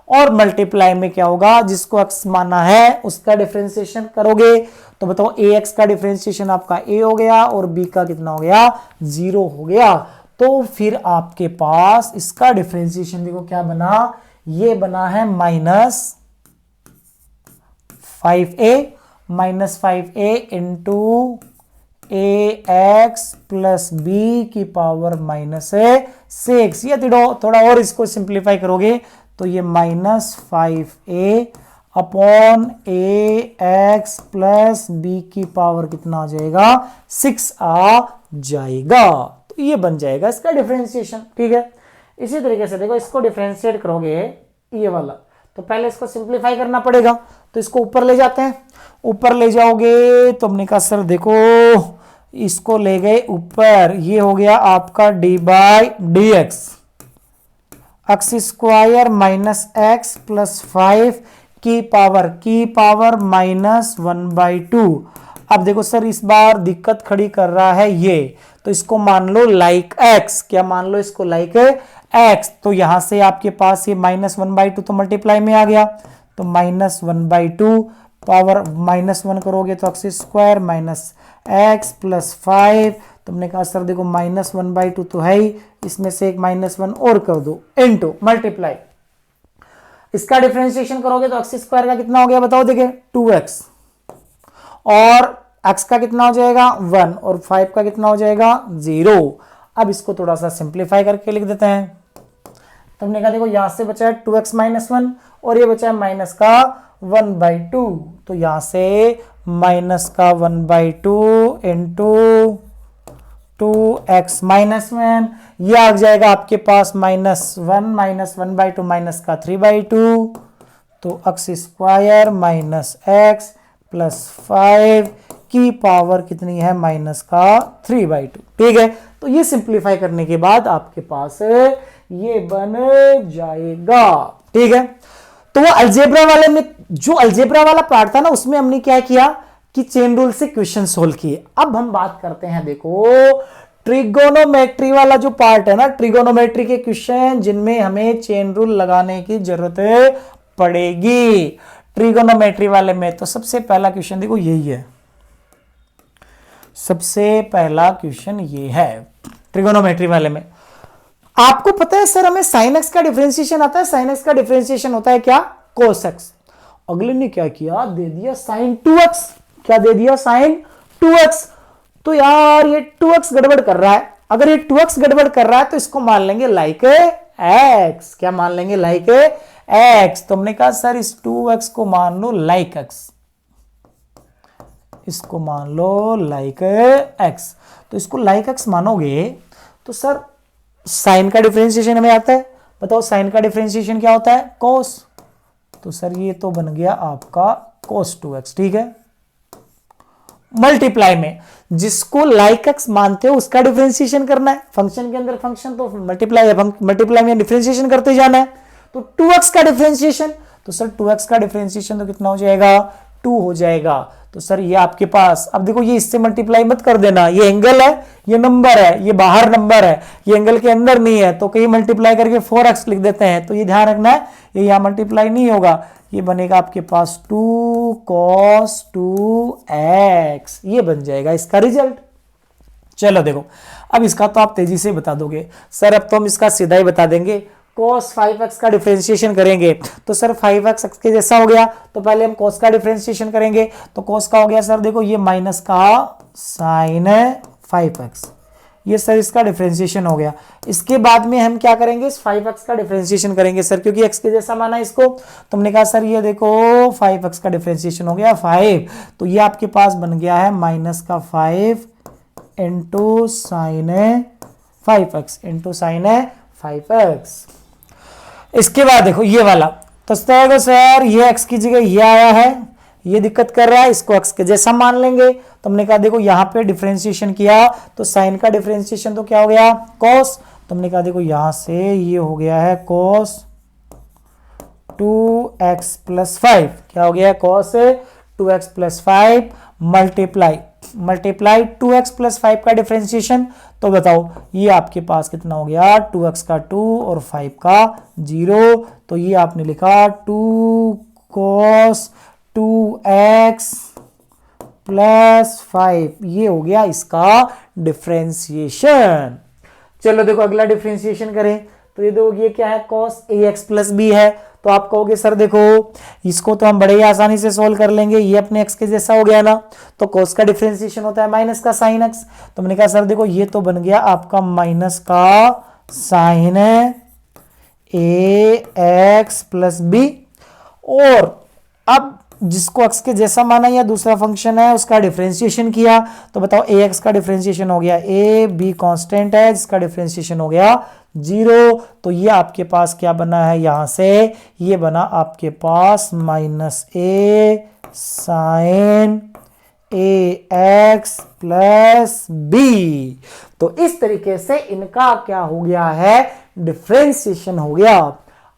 और मल्टीप्लाई में क्या होगा, जिसको एक्स माना है उसका डिफरेंशिएशन करोगे तो बताओ ए एक्स का डिफरेंशिएशन आपका ए हो गया और बी का कितना हो गया, 0 हो गया। तो फिर आपके पास इसका डिफरेंशिएशन देखो क्या बना, ये बना है -5a इंटू ए एक्स प्लस बी की पावर -6। ये थोड़ा और इसको सिंप्लीफाई करोगे तो ये -5a अपॉन ए एक्स प्लस बी की पावर कितना आ जाएगा, 6 आ जाएगा। तो ये बन जाएगा इसका डिफरेंशिएशन, ठीक है। इसी तरीके से देखो इसको डिफरेंशिएट करोगे ये वाला, तो पहले इसको सिंप्लीफाई करना पड़ेगा, तो इसको ऊपर ले जाते हैं। ऊपर ले जाओगे तो हमने कहा सर देखो इसको ले गए ऊपर, ये हो गया आपका D by D x, X square minus x plus 5 की पावर -1/2। अब देखो सर इस बार दिक्कत खड़ी कर रहा है ये, तो इसको मान लो लाइक एक्स, क्या मान लो इसको लाइक एक्स। तो यहां से आपके पास ये -1/2 तो मल्टीप्लाई में आ गया, तो -1/2 पावर -1 करोगे तो x square minus x plus 5। तुमने कहा सर देखो -1/2 तो है ही, इसमें से एक -1 और कर दो इनटू मल्टीप्लाई, इसका डिफरेंशिएशन करोगे तो एक्स स्क्वायर का कितना हो गया बताओ, देखिए 2x और x का कितना हो जाएगा 1 और 5 का कितना हो जाएगा 0। अब इसको थोड़ा सा सिंप्लीफाई करके लिख देते हैं। तुमने कहा देखो यहां से बचा है 2x - 1 और ये बचा है माइनस का 1/2, तो यहां से माइनस का 1/2 इंटू 2x - 1, ये आ जाएगा आपके पास -1 -1/2 माइनस का 3/2, तो x square minus x plus 5 की पावर कितनी है माइनस का 3/2, ठीक है। तो ये सिंप्लीफाई करने के बाद आपके पास ये बन जाएगा, ठीक है। तो वो अलजेब्रा वाले में, जो अलजेब्रा वाला पार्ट था ना, उसमें हमने क्या किया कि चेन रूल से क्वेश्चन सोल्व किए। अब हम बात करते हैं देखो ट्रिगोनोमेट्री वाला जो पार्ट है ना, ट्रिगोनोमेट्री के क्वेश्चन जिनमें हमें चेन रूल लगाने की जरूरत पड़ेगी ट्रिगोनोमेट्री वाले में। तो सबसे पहला क्वेश्चन देखो यही है, सबसे पहला क्वेश्चन ये है ट्रिगोनोमेट्री वाले में। आपको पता है सर हमें साइन एक्स का डिफरेंशिएशन आता है, साइन एक्स का डिफरेंशिएशन होता है क्या, कोस एक्स। अगले ने क्या किया, दे दिया साइन 2x, क्या दे दिया साइन 2x। तो यार ये 2x गड़बड़ कर रहा है, अगर ये 2x गड़बड़ कर रहा है तो इसको मान लेंगे लाइक x, क्या मान लेंगे लाइक x। तो हमने कहा सर इस 2x को मान लो लाइक x, इसको मान लो लाइक x। तो इसको लाइक x मानोगे तो सर साइन का डिफरेंशिएशन हमें आता है, बताओ साइन का डिफरेंशिएशन क्या होता है, कोस। तो सर ये तो बन गया आपका cos 2x, ठीक है। मल्टीप्लाई में जिसको लाइक एक्स मानते हो उसका डिफरेंशिएशन करना है, फंक्शन के अंदर फंक्शन तो मल्टीप्लाई में डिफरेंशिएशन करते जाना है। तो 2x का डिफरेंशिएशन, तो सर 2x का डिफरेंशिएशन तो कितना हो जाएगा 2 हो जाएगा। तो सर ये आपके पास, अब देखो ये इससे मल्टीप्लाई मत कर देना, ये एंगल है, ये नंबर है, ये बाहर नंबर है, ये एंगल के अंदर नहीं है, तो कहीं मल्टीप्लाई करके 4x लिख देते हैं, तो ये ध्यान रखना है ये यहां मल्टीप्लाई नहीं होगा, ये बनेगा आपके पास 2 cos 2x, ये बन जाएगा इसका रिजल्ट। चलो देखो अब इसका तो आप तेजी से बता दोगे सर, अब तो हम इसका सीधा ही बता देंगे। cos 5x का डिफरेंशिएशन करेंगे तो सर 5x x के जैसा हो गया, तो पहले हम cos का डिफरेंशिएशन करेंगे, तो cos का हो गया सर देखो ये माइनस का sin 5x, ये सर इसका डिफरेंशिएशन हो गया। इसके बाद में हम क्या करेंगे, इस 5x का डिफरेंशिएशन करेंगे सर, क्योंकि x के जैसा माना इसको। तुमने कहा सर ये देखो 5x का डिफरेंशिएशन हो गया 5, तो ये आपके पास बन गया है माइनस का 5 into sine 5x into sine 5x। इसके बाद देखो ये वाला, तो सर ये x की जगह ये आया है, ये दिक्कत कर रहा है, इसको x के जैसा मान लेंगे। तो हमने कहा देखो यहां पे डिफरेंशिएशन किया तो साइन का डिफरेंशिएशन तो क्या हो गया, cos। तो हमने कहा देखो यहां से ये हो गया है cos 2x प्लस 5, क्या हो गया cos 2x plus 5 multiply 2x plus 5 का डिफरेंशिएशन। तो बताओ ये आपके पास कितना हो गया, 2x का 2 और 5 का 0। तो ये आपने लिखा 2 cos 2x प्लस 5, ये हो गया इसका डिफरेंशिएशन। चलो देखो अगला डिफरेंशिएशन करें तो ये देखो ये क्या है, cos ax प्लस b है। तो आप कहोगे सर देखो इसको तो हम बड़े ही आसानी से सोल्व कर लेंगे, ये अपने x के जैसा हो गया ना। तो cos का डिफरेंशिएशन होता है माइनस का sin x। तो मैंने कहा सर देखो ये तो बन गया आपका माइनस का sin ax प्लस b, और अब जिसको x के जैसा माना या दूसरा फंक्शन है उसका डिफरेंशिएशन किया। तो बताओ ax का डिफरेंशिएशन हो गया a, b कांस्टेंट है जिसका डिफरेंशिएशन हो गया 0। तो ये आपके पास क्या बना है, यहां से ये बना आपके पास minus a sine ax plus b। तो इस तरीके से इनका क्या हो गया है, डिफरेंशिएशन हो गया।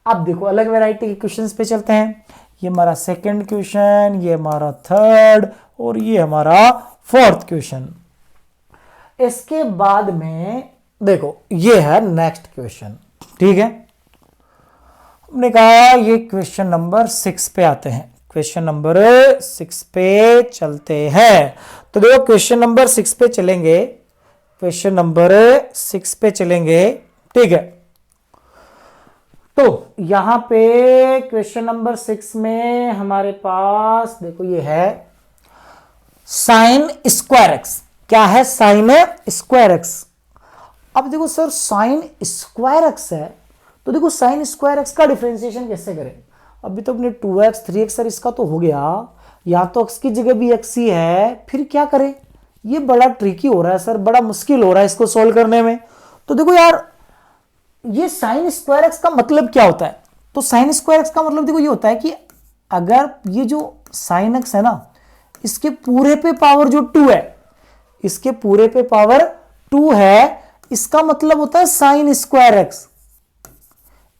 अब देखो अलग वैरायटी के क्वेश्चंस पे चलते हैं। ये हमारा सेकंड क्वेश्चन, ये हमारा थर्ड और ये हमारा फोर्थ क्वेश्चन। इसके बाद में देखो ये है नेक्स्ट क्वेश्चन, ठीक है। हमने कहा ये क्वेश्चन नंबर 6 पे आते हैं, क्वेश्चन नंबर 6 पे चलते हैं। तो देखो क्वेश्चन नंबर 6 पे चलेंगे, क्वेश्चन नंबर 6 पे चलेंगे, ठीक है। तो यहां पे क्वेश्चन नंबर 6 में हमारे पास देखो ये है साइन स्क्वायर एक्स। क्या है, साइन स्क्वायर एक्स। अब देखो सर साइन स्क्वायर एक्स है, तो देखो साइन स्क्वायर एक्स का डिफरेंशिएशन कैसे करें। अभी तो अपने 2x 3x सर इसका तो हो गया, या तो x की जगह भी x ही है, फिर क्या करें। ये बड़ा ट्रिकी हो रहा है सर, बड़ा मुश्किल हो रहा है इसको सोल्व करने में। तो देखो यार ये साइन स्क्वायर एक्स का मतलब क्या होता है। तो साइन स्क्वायर एक्स का मतलब देखो ये होता है कि अगर ये जो साइन एक्स है ना, इसके पूरे पे पावर जो 2 है, इसके पूरे पे पावर 2 है, इसका मतलब होता है साइन स्क्वायर एक्स।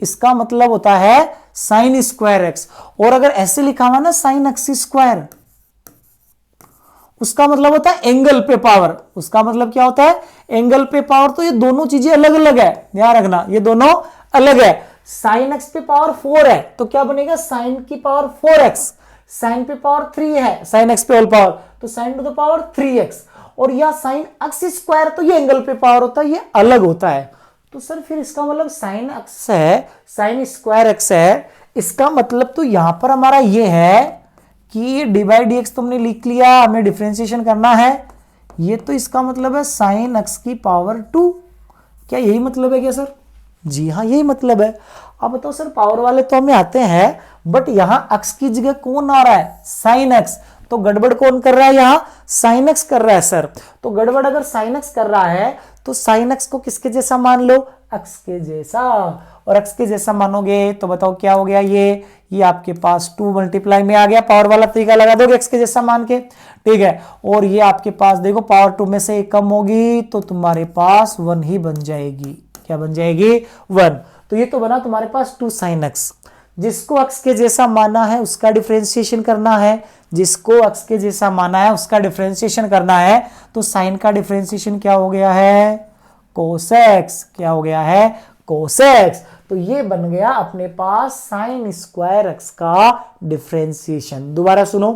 इसका मतलब होता है साइन स्क्वायर एक्स। और अगर ऐसे लिखा हुआ ना साइन एक्स स्क्वायर, उसका मतलब होता है एंगल पे पावर। उसका मतलब क्या होता है, एंगल पे पावर। तो ये दोनों चीजें अलग अलग है, ध्यान रखना, ये दोनों अलग है। साइन एक्स पे पावर 4 है तो क्या बनेगा, साइन की पावर 4x। साइन पे पावर 3 है, साइन एक्स पे होल पावर, तो sign to the power 3x। और यह साइन एक्स स्क्वायर, तो ये एंगल पे पावर होता है, ये अलग होता है। तो सर फिर इसका मतलब साइन एक्स है, साइन स्क्वायर एक्स है, इसका मतलब तो यहां पर हमारा ये है कि डी बाई डी एक्स तुमने लिख लिया, हमें डिफरेंशिएशन करना है। ये तो इसका मतलब है साइन एक्स की पावर 2। क्या यही मतलब है क्या सर? जी हाँ यही मतलब है। अब बताओ सर पावर वाले तो हमें आते हैं, बट यहां एक्स की जगह कौन आ रहा है, साइन एक्स। तो गड़बड़ कौन कर रहा है, यहां साइन एक्स कर रहा है सर। तो गड़बड़ अगर साइन एक्स कर रहा है तो साइन एक्स को किसके जैसा मान लो, एक्स के जैसा। और एक्स के जैसा मानोगे तो बताओ क्या हो गया, ये आपके पास 2 मल्टीप्लाई में आ गया, पावर वाला तरीका लगा दोगे एक्स के जैसा मान के, ठीक है। और ये आपके पास देखो पावर 2 में से एक कम होगी तो तुम्हारे पास 1 ही बन जाएगी। क्या बन जाएगी, 1। तो ये तो बना तुम्हारे पास 2 साइन एक्स। जिसको एक्स के जैसा माना है उसका डिफरेंशिएशन करना है, जिसको एक्स के जैसा माना है उसका डिफरेंशिएशन करना है। तो साइन का डिफरेंशिएशन क्या हो गया है, कोस एक्स। क्या हो गया है, कोस एक्स। तो ये बन गया अपने पास साइन स्क्वायर एक्स का डिफरेंशिएशन। दोबारा सुनो,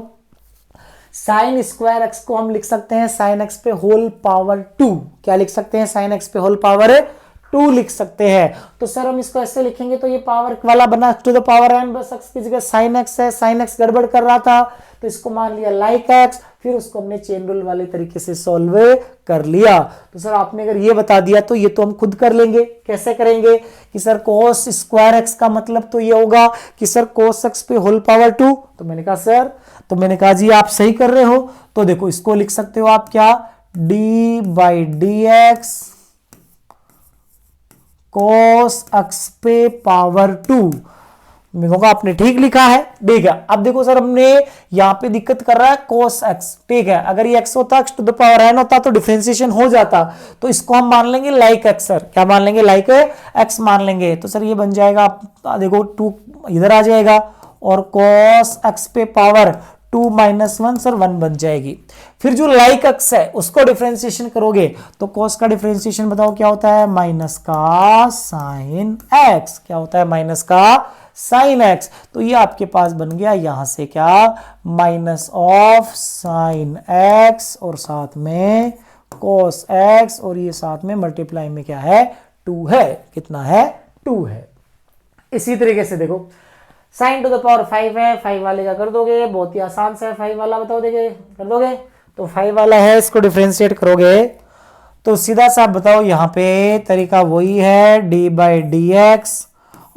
साइन स्क्वायर एक्स को हम लिख सकते हैं साइन एक्स पे होल पावर 2। क्या लिख सकते हैं, साइन एक्स पे होल पावर 2 लिख सकते हैं। तो सर हम इसको ऐसे लिखेंगे तो ये पावर वाला बना टू द पावर n, बस एक्स की जगह साइन एक्स है, साइन एक्स गड़बड़ कर रहा था तो इसको मान लिया लाइक एक्स, फिर उसको हमने चेन रूल वाले तरीके से सॉल्व कर लिया। तो सर आपने अगर ये बता दिया तो ये तो हम खुद कर लेंगे। कैसे करेंगे कि सर कोस स्क्वायर एक्स का मतलब तो ये होगा कि सर कोस एक्स पे होल पावर 2। तो मैंने कहा सर, तो मैंने कहा जी आप सही कर रहे हो। तो देखो इसको लिख सकते हो आप क्या, D by D x cos x पे पावर 2 मैं कहूंगा आपने ठीक लिखा है। ठीक है, अब देखो सर हमने यहाँ पे दिक्कत कर रहा है cos x। ठीक है, अगर ये x होता x to the power n होता तो डिफरेंशिएशन हो जाता, तो इसको हम मान लेंगे लाइक x। सर क्या मान लेंगे? लाइक x मान लेंगे। तो सर ये बन जाएगा, देखो 2 इधर आ जाएगा और cos x पे पावर 2 माइनस 1 सर 1 बन जाएगी। फिर जो लाइक x है उसको डिफरेंशिएशन करोगे तो cos का डिफरेंशिएशन बताओ क्या होता है? माइनस का साइन x। क्या होता है? माइनस का साइन x। तो ये आपके पास बन गया यहां से क्या? माइनस ऑफ साइन x और साथ में cos x, और ये साथ में मल्टीप्लाई में क्या है? 2 है। कितना है? 2 है। इसी तरीके से देखो साइन टू द पावर 5 है, 5 वाले का कर दोगे, बहुत ही आसान से है 5 वाला, बताओ देंगे कर दोगे तो 5 वाला है, इसको डिफरेंशिएट करोगे तो सीधा सा बताओ यहाँ पे तरीका वही है, D by D x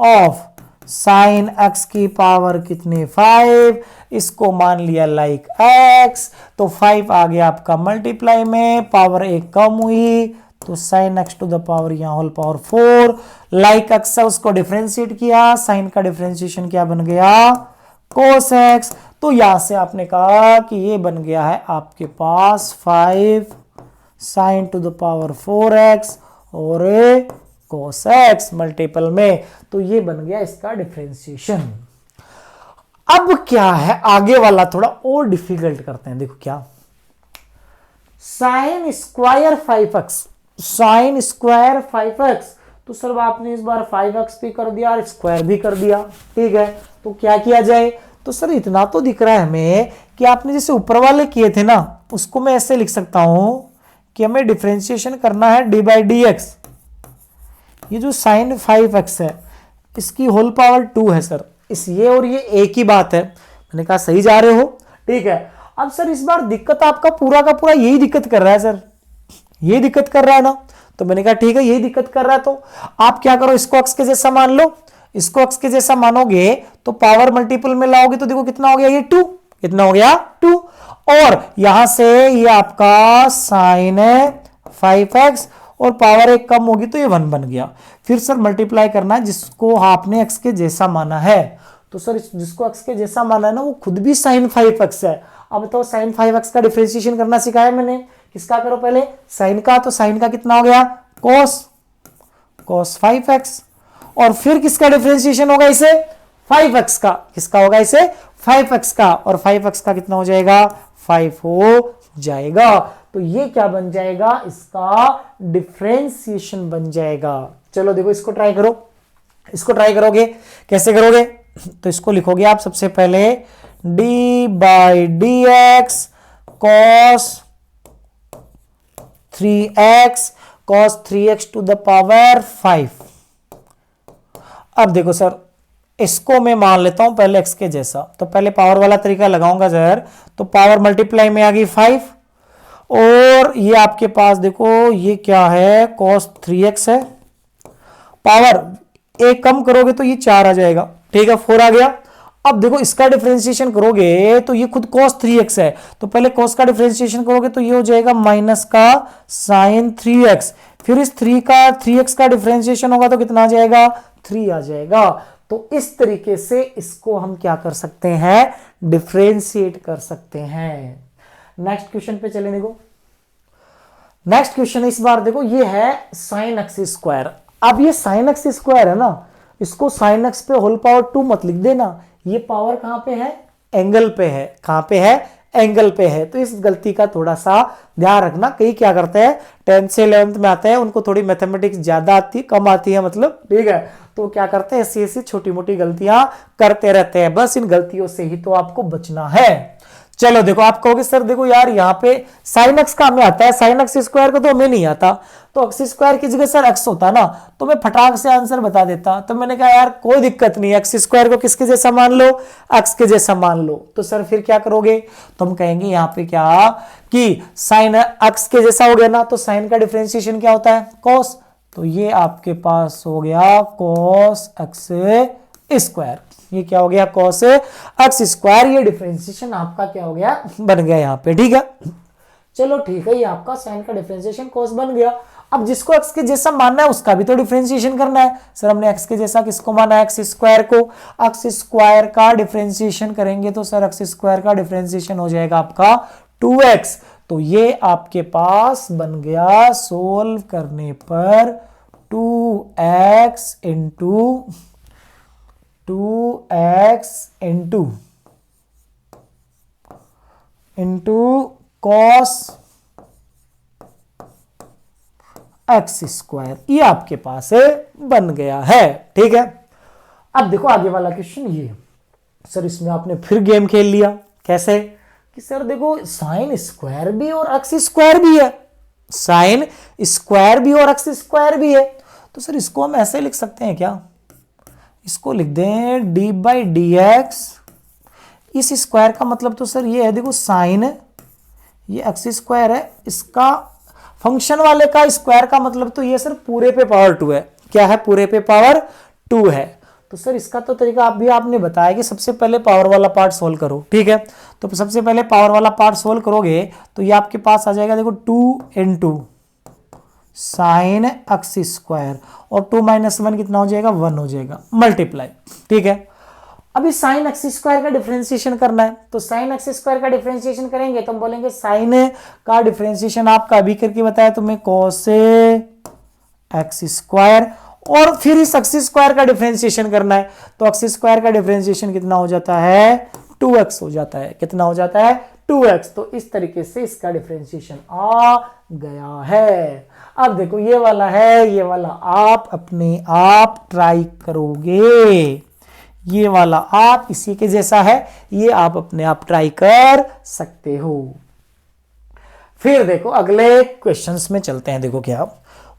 of sine x की पावर कितने? 5, इसको मान लिया लाइक एक्स, तो 5 आ गया आपका मल्टीप्लाई में, पावर 1 कम हुई तो sine x to the power यहाँ होल पावर 4, लाइक एक्स है उसको डिफरेंशिएट किया, साइन का डिफरेंशिएशन क्या बन गया? Cos x. तो यहां से आपने कहा कि ये बन गया है आपके पास 5 sign to the power 4x और कोस एक्स मल्टीपल में, तो ये बन गया इसका डिफरेंशिएशन। अब क्या है आगे वाला थोड़ा और डिफिकल्ट करते हैं। देखो क्या, sine square 5x, sine square 5x, तो सर आपने इस बार 5x भी कर दिया और स्क्वायर भी कर दिया। ठीक है, तो क्या किया जाए? तो सर इतना तो दिख रहा है हमें कि आपने जैसे ऊपर वाले किए थे ना, उसको मैं ऐसे लिख सकता हूं कि हमें डिफरेंशिएशन करना है डी बाई डी एक्स। ये जो साइन 5x है इसकी होल पावर 2 है सर, इस ये और ये एक ही बात है। मैंने कहा सही जा रहे हो। ठीक है, अब सर इस बार दिक्कत आपका पूरा का पूरा यही दिक्कत कर रहा है सर, ये दिक्कत कर रहा है ना। तो मैंने कहा ठीक है यही दिक्कत कर रहा है, तो आप क्या करो, इसको x के जैसा मान लो। इसको x के जैसा मानोगे तो पावर मल्टीपल में लाओगे तो देखो कितना हो गया, ये 2। कितना हो गया? 2। और यहां से ये आपका साइन है 5x और पावर 1 कम होगी तो ये 1 बन गया। फिर सर मल्टीप्लाई करना है जिसको आपने x के जैसा माना है। तो सर जिसको x के जैसा माना है ना वो खुद भी साइन 5x है। अब तो साइन 5x का डिफरेंशिएशन करना सिखाया मैंने। किसका करो पहले? साइन का। तो साइन का कितना हो गया? cos 5x। और फिर किसका डिफरेंशिएशन होगा इसे? 5x का। किसका होगा इसे? 5x का। और 5x का कितना हो जाएगा? 5 हो जाएगा। तो ये क्या बन जाएगा? इसका डिफरेंशिएशन बन जाएगा। चलो देखो इसको ट्राई करो। इसको ट्राई करोगे कैसे करोगे? तो इसको लिखोगे आप सबसे पहले d by D x cos 3x cos 3x to the power 5। अब देखो सर इसको मैं मान लेता हूं पहले x के जैसा, तो पहले पावर वाला तरीका लगाऊंगा सर, तो पावर मल्टीप्लाई में आ गई 5 और ये आपके पास देखो ये क्या है? cos 3x है, पावर 1 कम करोगे तो ये 4 आ जाएगा। ठीक है, 4 आ गया। अब देखो इसका डिफरेंशिएशन करोगे तो ये खुद cos 3x है, तो पहले cos का डिफरेंशिएशन करोगे तो ये हो जाएगा माइनस का sin 3x। फिर इस 3x का डिफरेंशिएशन होगा तो कितना आ जाएगा? 3 आ जाएगा। तो इस तरीके से इसको हम क्या कर सकते हैं? डिफरेंशिएट कर सकते हैं। नेक्स्ट क्वेश्चन पे चले। देखो नेक्स्ट क्वेश्चन इस बार देखो ये है sin x स्क्वायर। अब ये sin x स्क्वायर है ना, इसको sin x पे होल पावर 2 मत लिख देना, ये पावर कहां पे है? एंगल पे है। कहां पे है? एंगल पे है। तो इस गलती का थोड़ा सा ध्यान रखना। कई क्या करते हैं 10th से 11th में आते हैं, उनको थोड़ी मैथमेटिक्स ज्यादा आती कम आती है मतलब। ठीक है, तो क्या करते हैं ऐसी ऐसी छोटी मोटी गलतियां करते रहते हैं। बस इन गलतियों से ही तो आपको बचना है। चलो देखो आप कहोगे सर देखो यार यहाँ पे साइन एक्स का हमें आता है, साइन एक्स स्क्वायर का तो हमें नहीं आता, तो एक्स स्क्वायर की जगह सर एक्स होता ना तो मैं फटाक से आंसर बता देता। तो मैंने कहा यार कोई दिक्कत नहीं, एक्स स्क्वायर को किसके जैसा मान लो? एक्स के जैसा मान लो। तो सर फिर क्या करोगे? तो हम कहेंगे यहाँ पे क्या कि साइन एक्स के जैसा हो गया ना, तो साइन का डिफरेंशिएशन क्या होता है? कॉस। तो ये आपके पास हो गया कॉस एक्स स्क्वायर। ये क्या हो गया? cos x square. ये डिफरेंशिएशन आपका क्या हो गया? बन गया यहाँ पे। ठीक है, चलो ठीक है, ये आपका साइन का डिफरेंशिएशन cos बन गया। अब जिसको x के जैसा मानना है उसका भी तो डिफरेंशिएशन करना है। सर हमने x के जैसा किसको माना है, एक्स स्क्वायर को। एक्स स्क्वायर का डिफरेंशिएशन करेंगे तो सर एक्स स्क्वायर का डिफरेंशिएशन हो जाएगा आपका 2x। तो ये आपके पास बन गया सोल्व करने पर 2x into cos x square, ये आपके पास बन गया है। ठीक है, अब देखो आगे वाला क्वेश्चन ये। सर इसमें आपने फिर गेम खेल लिया। कैसे कि सर देखो साइन स्क्वायर भी और एक्स स्क्वायर भी है, साइन स्क्वायर भी और एक्स स्क्वायर भी है। तो सर इसको हम ऐसे लिख सकते हैं क्या, इसको लिख दें डी बाई डी एक्स। इस स्क्वायर का मतलब तो सर ये है, देखो साइन ये एक्स स्क्वायर है, इसका फंक्शन वाले का स्क्वायर का मतलब तो ये सर पूरे पे पावर 2 है। क्या है, पूरे पे पावर 2 है। तो सर इसका तो तरीका आप भी आपने बताया कि सबसे पहले पावर वाला पार्ट सोल्व करो। ठीक है, तो सबसे पहले पावर वाला पार्ट सोल्व करोगे तो ये आपके पास आ जाएगा, देखो 2 इंटू साइन एक्स स्क्वायर और 2 माइनस 1 कितना हो जाएगा, 1 हो जाएगा, मल्टीप्लाई। ठीक है, अभी साइन एक्स स्क्वायर का डिफरेंशिएशन करना है, तो साइन एक्स स्क्वायर का डिफरेंशिएशन करेंगे तो हम बोलेंगे साइन का डिफरेंशिएशन आपका अभी करके बताया तुम्हें कॉस एक्स स्क्वायर, और फिर इस एक्स स्क्वायर का डिफरेंशिएशन करना है तो एक्स स्क्वायर का डिफरेंशिएशन कितना हो जाता है, 2x हो जाता है। कितना हो जाता है, 2x। तो इस तरीके से इसका डिफरेंशिएशन आ गया है। अब देखो ये वाला है, ये वाला आप अपने आप ट्राई करोगे, ये वाला आप इसी के जैसा है, ये आप अपने आप ट्राई कर सकते हो। फिर देखो अगले क्वेश्चंस में चलते हैं। देखो क्या,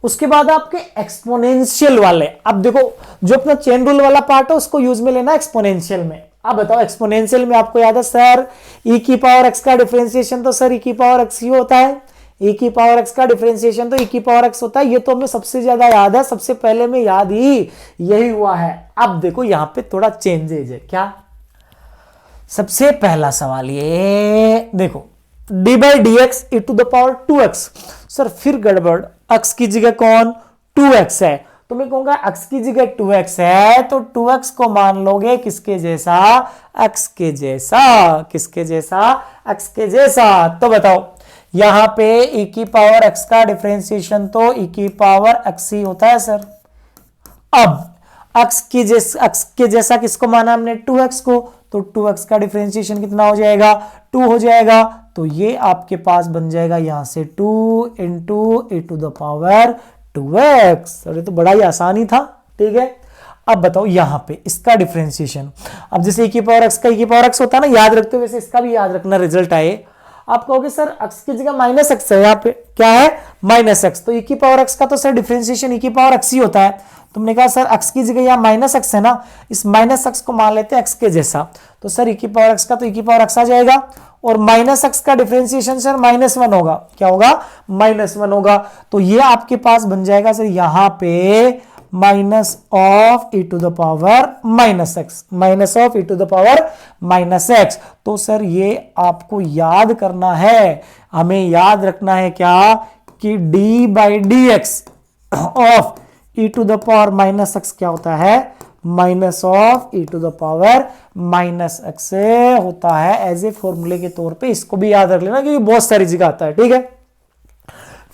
उसके बाद आपके एक्सपोनेंशियल वाले। अब देखो जो अपना चेन रूल वाला पार्ट है उसको यूज में लेना एक्सपोनेंशियल में। अब बताओ एक्सपोनेंशियल में आपको याद है सर e की पावर x का डिफरेंशिएशन तो सर e की पावर x ही होता है, e की पावर x का डिफरेंशिएशन तो e की पावर x होता है। ये तो हमें सबसे ज्यादा याद है, सबसे पहले में याद ही यही हुआ है। अब देखो यहां पे थोड़ा चेंजेज है। क्या, सबसे पहला सवाल ये देखो d by D x e to the power 2x। Sir फिर गड़बड़, x की जगह कौन 2x है, तो मैं कहूंगा x की जगह 2x है तो 2x को मान लोगे किसके जैसा, x के जैसा। किसके जैसा, x के जैसा। तो बताओ यहां पे e की पावर x का डिफरेंशिएशन तो e की पावर x ही होता है सर। अब x के जैसा किसको माना हमने, 2x को, तो 2x का डिफरेंशिएशन कितना हो जाएगा, 2 हो जाएगा। तो ये आपके पास बन जाएगा यहां से 2 into e to the power 2x। अरे तो बड़ा ही आसानी था। ठीक है, अब बताओ यहां पे इसका डिफरेंशिएशन। अब जैसे e की पावर x का e की पावर x होता है ना, याद रखते हो, वैसे इसका भी याद रखना, रिजल्ट आए आप कहोगे सर x की जगह माइनस एक्स है, यहाँ पे क्या है माइनस एक्स, तो e की पावर x का तो सर डिफरेंशिएशन e की पावर x ही होता है। तुमने कहा सर x की जगह यहाँ माइनस एक्स है ना, इस माइनस एक्स को मान लेते हैं x के जैसा, तो सर e की पावर x का तो e की पावर x आ जाएगा, और माइनस एक्स का डिफरेंशिएशन सर -1 होगा। क्या होगा, -1 होगा। तो ये आपके पास बन जाएगा सर यहां पे minus of E to the power minus x, minus of E to the power minus x. तो सर ये आपको याद करना है, हमें याद रखना है क्या, कि D by D x of E to the power minus x क्या होता है, minus of E to the power minus x होता है। एज ए फॉर्मूले के तौर पे इसको भी याद रख लेना क्योंकि बहुत सारी जगह आता है। ठीक है,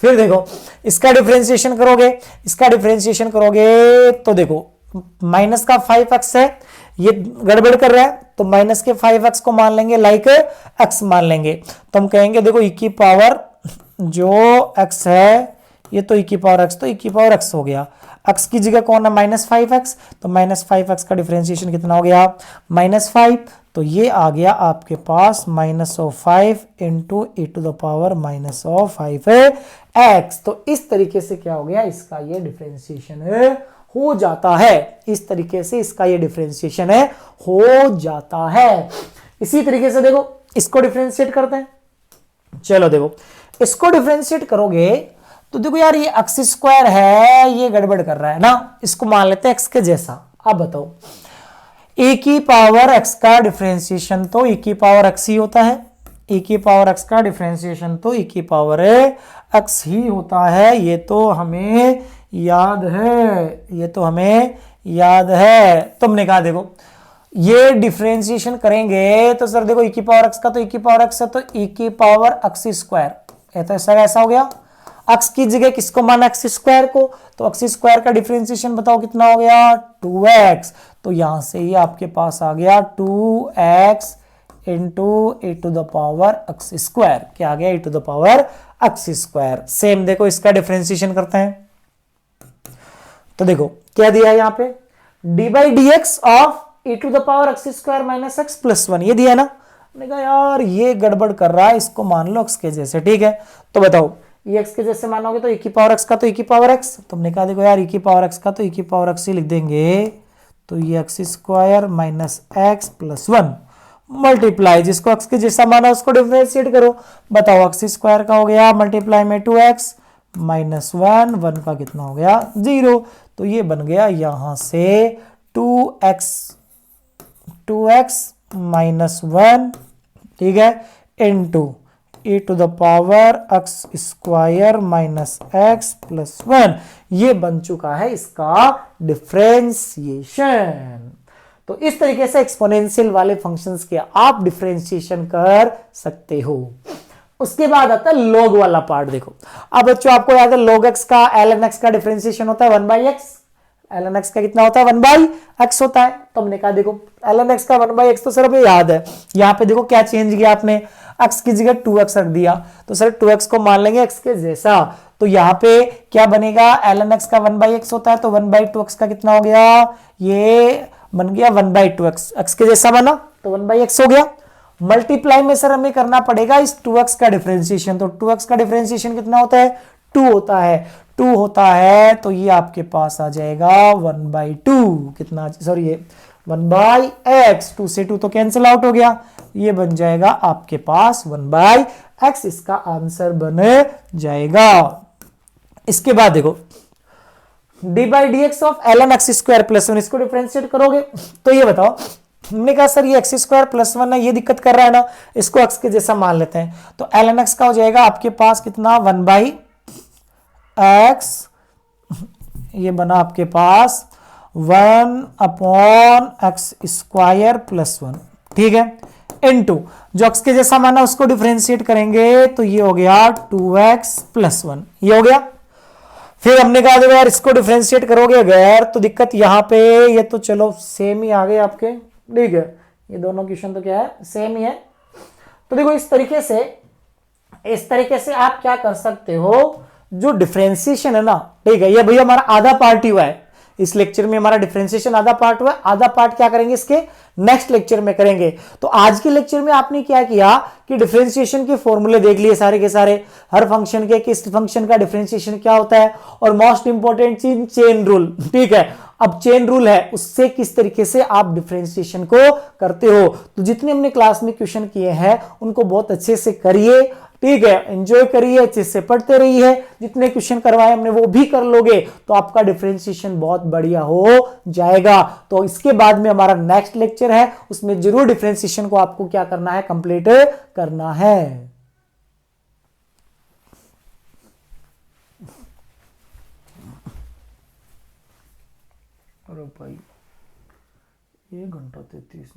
फिर देखो इसका डिफरेंशिएशन करोगे, इसका डिफरेंशिएशन करोगे तो देखो माइनस का 5x है, ये गड़बड़ कर रहा है, तो माइनस के 5x को मान लेंगे लाइक x मान लेंगे, तो हम कहेंगे देखो e की पावर जो x है ये तो e की पावर x, तो e की पावर x हो गया। x की जगह कौन है -5x, तो -5x का डिफरेंशिएशन कितना हो गया, -5। तो ये आ गया आपके पास -5 इंटू e to the power -5x। तो इस तरीके से क्या हो गया, इसका ये डिफरेंशिएशन हो जाता है। इस तरीके से इसका ये डिफरेंशिएशन हो जाता है। इसी तरीके से देखो इसको डिफरेंशिएट करते हैं। चलो देखो इसको डिफरेंशिएट करोगे तो देखो यार ये एक्स स्क्वायर है, ये गड़बड़ कर रहा है ना, इसको मान लेते हैं एक्स के जैसा। अब बताओ e की पावर x का डिफरेंशिएशन तो e की पावर x ही होता है, e की पावर x का डिफरेंशिएशन तो e की पावर x ही होता है, ये तो हमें याद है, ये तो हमें याद है। तुमने कहा देखो ये डिफरेंशिएशन करेंगे तो सर देखो e की पावर x का तो e की पावर x है तो e की पावर x स्क्वायर, ये तो ऐसा हो गया। x की जगह किसको माना, x स्क्वायर को, तो x स्क्वायर का डिफरेंशिएशन बताओ कितना हो गया 2x, तो यहां से ही आपके पास आ गया 2x into A to the power x square, क्या आ गया A to the power x square. Same देखो इसका डिफरेंशिएशन करते हैं, तो देखो क्या दिया है यहां पे d by D x of a to the power x square minus x plus one, ये दिया है ना। मैंने कहा यार ये गड़बड़ कर रहा है, इसको मान लो एक्स के जैसे, ठीक है। तो बताओ ये एक्स के जैसे मानोगे तो e की पावर एक्स का तो e की पावर एक्स, तुमने कहा देखो यार e की पावर एक्स का तो e की पावर एक्स ही लिख देंगे, तो ये x square minus x plus one multiply, जिसको एक्स के जैसा माना उसको डिफरेंशिएट करो। बताओ एक्स स्क्वायर का हो गया मल्टीप्लाई में 2x माइनस वन, वन का कितना हो गया 0, तो ये बन गया यहां से 2x माइनस वन, ठीक है, into e to the power x square minus x plus one, ये बन चुका है इसका डिफरेंशिएशन। तो इस तरीके से एक्सपोनेंशियल वाले फंक्शंस के आप डिफरेंशिएशन कर सकते हो। उसके बाद आता है लॉग वाला पार्ट। देखो अब बच्चों आपको याद है log x का ln x का डिफरेंशिएशन होता है 1 बाई एक्स, ln x का कितना होता है 1 बाई x होता है। तो हमने कहा देखो ln x का 1 बाई एक्स तो सर हमें याद है, यहाँ पे देखो क्या चेंज किया आपने, x की जगह 2x रख दिया, तो सर 2x को मान लेंगे x के जैसा, तो यहाँ पे क्या बनेगा ln x का 1 बाई एक्स होता है, तो 1 बाई 2x का कितना हो गया, ये बन गया 1 बाई 2x, x के जैसा बना तो 1 बाई एक्स हो गया। मल्टीप्लाई में सर हमें करना पड़ेगा इस 2x का डिफरेंशिएशन, तो 2x का डिफरेंशिएशन कितना होता है 2 होता है, 2 होता है तो ये आपके पास आ जाएगा 1 बाई 2, कितना सॉरी ये 1 बाई एक्स, 2 से 2 तो कैंसिल आउट हो गया, ये बन जाएगा आपके पास 1 बाई एक्स, इसका आंसर बन जाएगा। इसके बाद देखो d by D x of l n x square plus one, इसको डिफरेंशिएट करोगे तो ये बताओ, हमने कहा सर ये एक्स स्क्वायर प्लस वन है, ये दिक्कत कर रहा है ना, इसको एक्स के जैसा मान लेते हैं, तो एल एन एक्स का हो जाएगा आपके पास कितना 1 बाई एक्स, ये बना आपके पास 1 upon x square plus one, ठीक है, इनटू जो एक्स के जैसा माना उसको डिफरेंशिएट करेंगे तो ये हो गया 2x प्लस वन, ये हो गया। फिर हमने कहा देखो यार इसको डिफरेंशिएट करोगे अगर तो दिक्कत यहां पे, ये तो चलो सेम ही आ गए आपके, ठीक है, ये दोनों क्वेश्चन तो क्या है सेम ही है। तो देखो इस तरीके से आप क्या कर सकते हो, जो डिफरेंशिएशन है ना, ठीक है, ये भैया हमारा आधा पार्ट हुआ है इस लेक्चर में, हमारा डिफरेंशिएशन आधा पार्ट हुआ है, आधा पार्ट क्या करेंगे इसके नेक्स्ट लेक्चर में करेंगे। तो आज के लेक्चर में आपने क्या किया कि डिफरेंशिएशन के फॉर्मूले देख लिए सारे के सारे, हर फंक्शन के किस फंक्शन का डिफरेंशिएशन क्या होता है, और मोस्ट इंपॉर्टेंट चीज चेन रूल, ठीक है। अब चेन रूल है उससे किस तरीके से आप डिफरेंशिएशन को करते हो, तो जितने हमने क्लास में क्वेश्चन किए हैं उनको बहुत अच्छे से करिए, ठीक है, एंजॉय करिए, अच्छे से पढ़ते रहिए, जितने क्वेश्चन करवाए हमने वो भी कर लोगे तो आपका डिफरेंशिएशन बहुत बढ़िया हो जाएगा। तो इसके बाद में हमारा नेक्स्ट लेक्चर है, उसमें जरूर डिफरेंशिएशन को आपको क्या करना है, कंप्लीट करना है। अरे भाई 1 घंटा 33